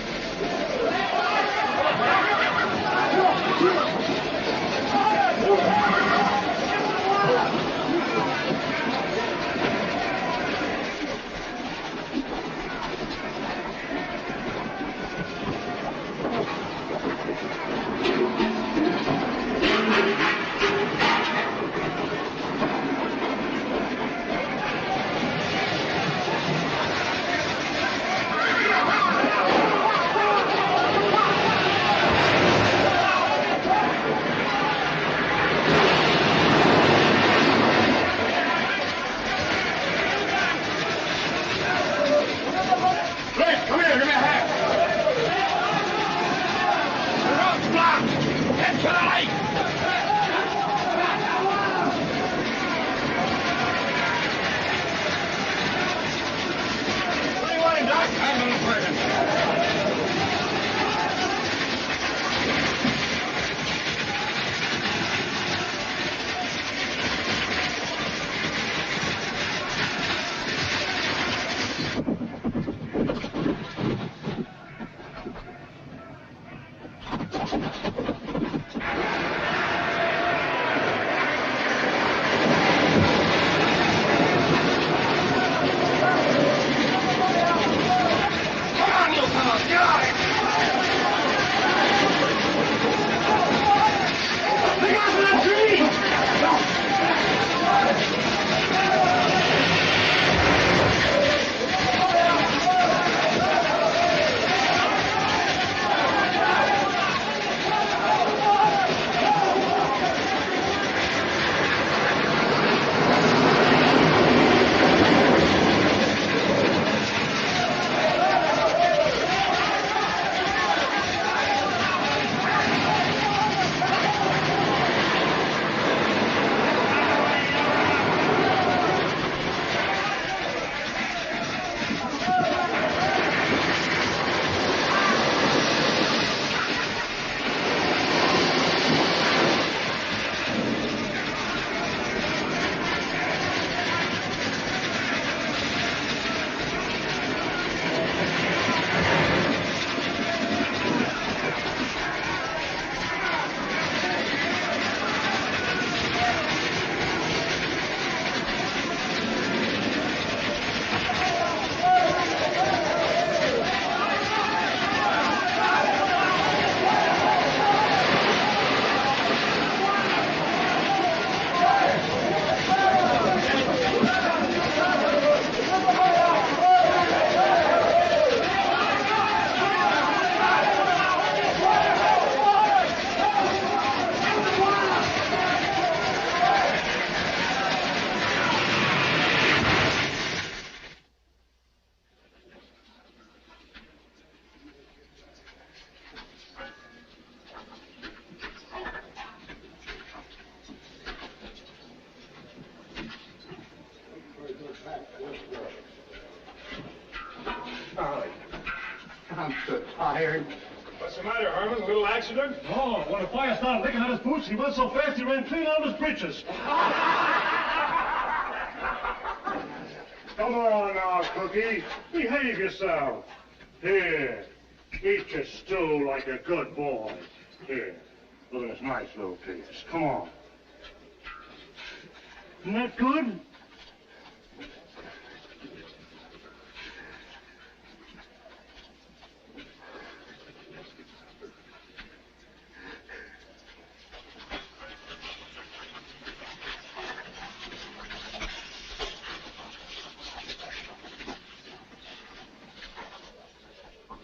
Come on, you I'm so tired. What's the matter, Herman? A little accident? No, when the fire started licking at his boots, he went so fast he ran clean out of his breeches. Come on now, Cookie. Behave yourself. Here, eat your stew like a good boy. Here, look at this nice little piece. Come on. Isn't that good?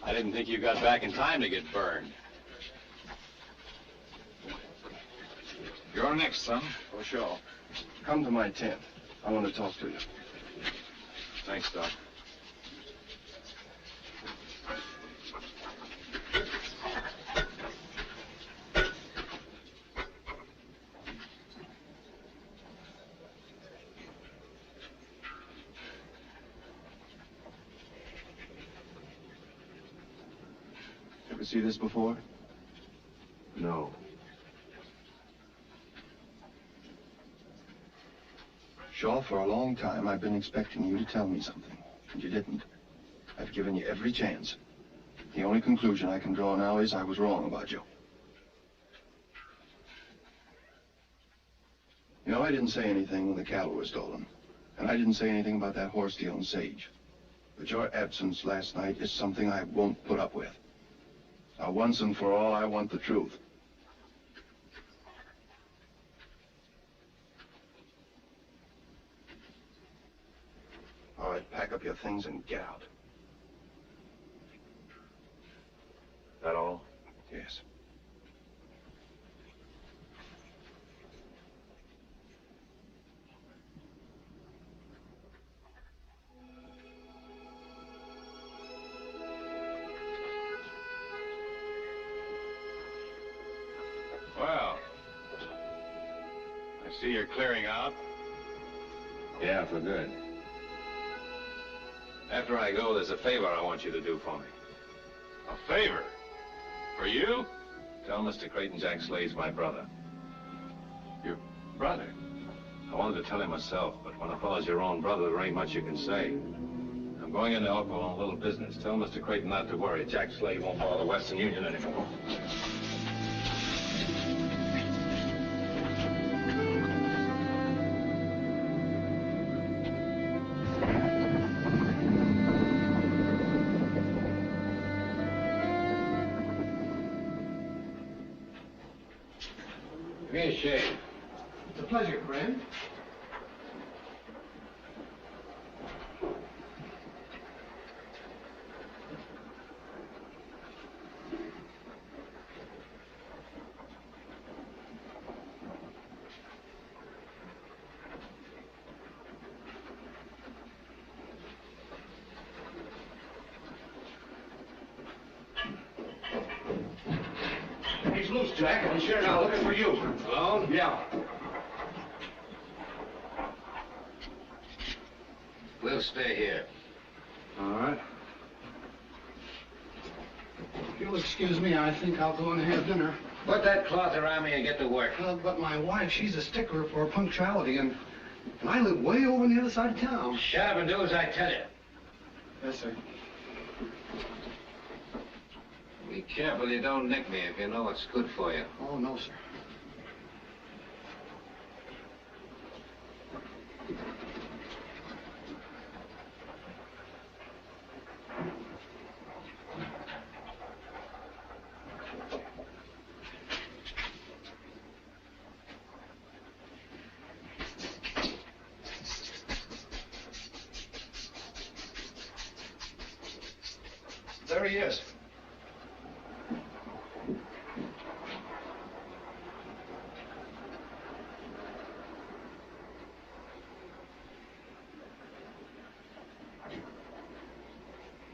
I didn't think you got back in time to get burned. You're next, son. Oh, sure. Come to my tent. I want to talk to you. Thanks, Doc. Ever see this before? No. Shaw, for a long time, I've been expecting you to tell me something, and you didn't. I've given you every chance. The only conclusion I can draw now is I was wrong about you. You know, I didn't say anything when the cattle were stolen, and I didn't say anything about that horse stealing Sage. But your absence last night is something I won't put up with. Now, once and for all, I want the truth. All right, pack up your things and get out. That all? Yes. Well, I see you're clearing out. Yeah, for good. After I go, there's a favor I want you to do for me. A favor? For you? Tell Mr. Creighton Jack Slade's my brother. Your brother? I wanted to tell him myself, but when a fellow's your own brother, there ain't much you can say. I'm going in to help on a little business. Tell Mr. Creighton not to worry. Jack Slade won't bother the Western Union anymore. Give me a shave. It's a pleasure, friend. He's loose, Jack. I'm sure now looking for you. Alone? Yeah. We'll stay here. All right. If you'll excuse me, I think I'll go and have dinner. Put that cloth around me and get to work. But my wife, she's a stickler for punctuality, and I live way over on the other side of town. Shut up and do as I tell you. Yes, sir. Be careful you don't nick me if you know what's good for you. Oh, no, sir. There he is.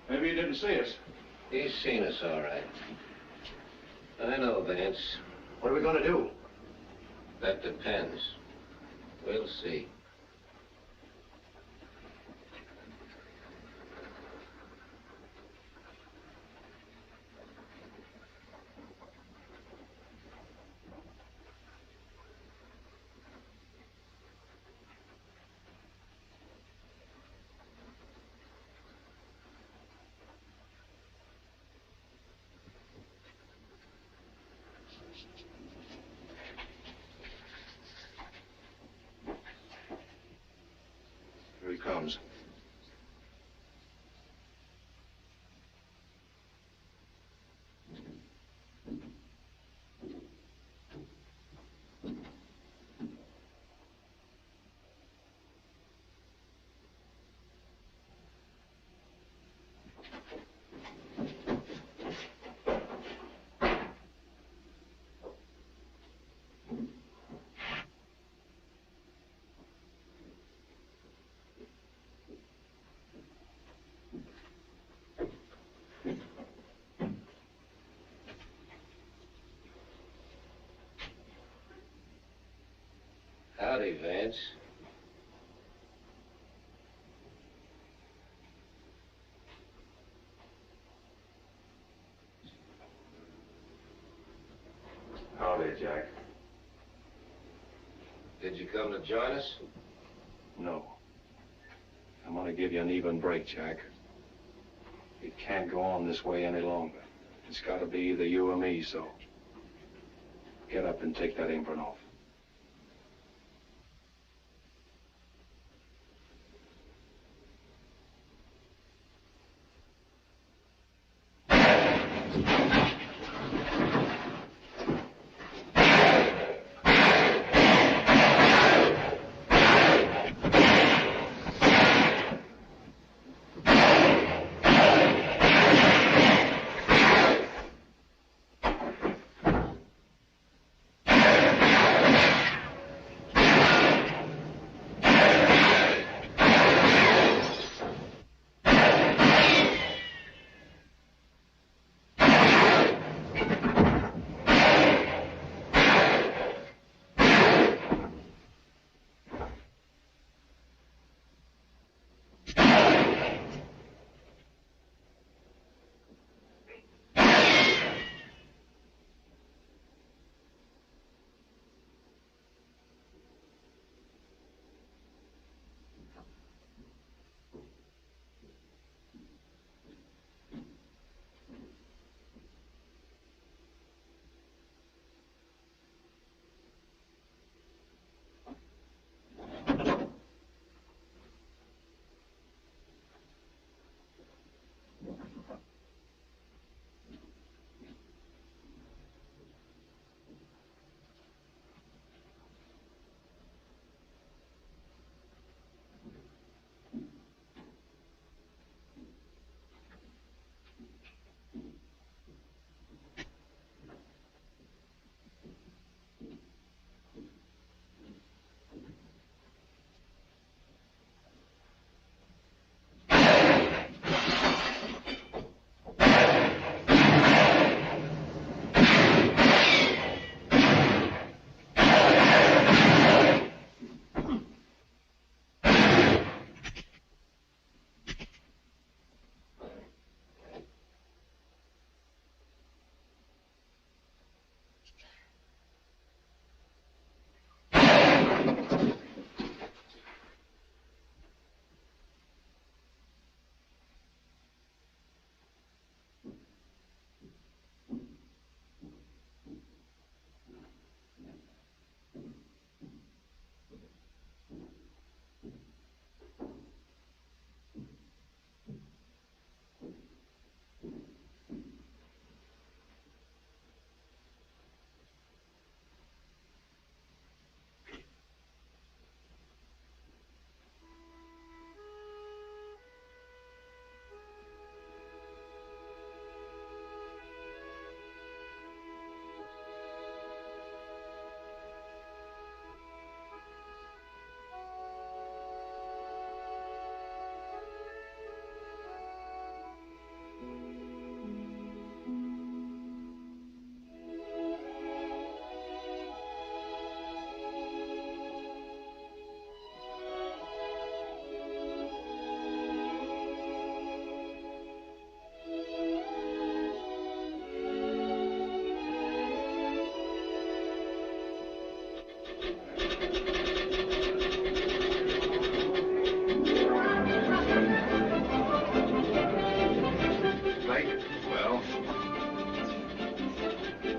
Maybe he didn't see us. He's seen us, all right. I know, Vance. What are we going to do? That depends. We'll see. Vance. Howdy, Jack. Did you come to join us? No. I'm gonna give you an even break, Jack. It can't go on this way any longer. It's gotta be either you or me, so get up and take that apron off.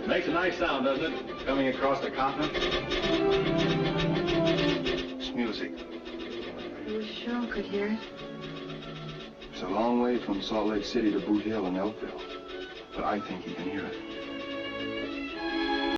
Makes a nice sound, doesn't it? Coming across the continent. It's music. I wish Sean could hear it. It's a long way from Salt Lake City to Boot Hill and Elkville, but I think he can hear it.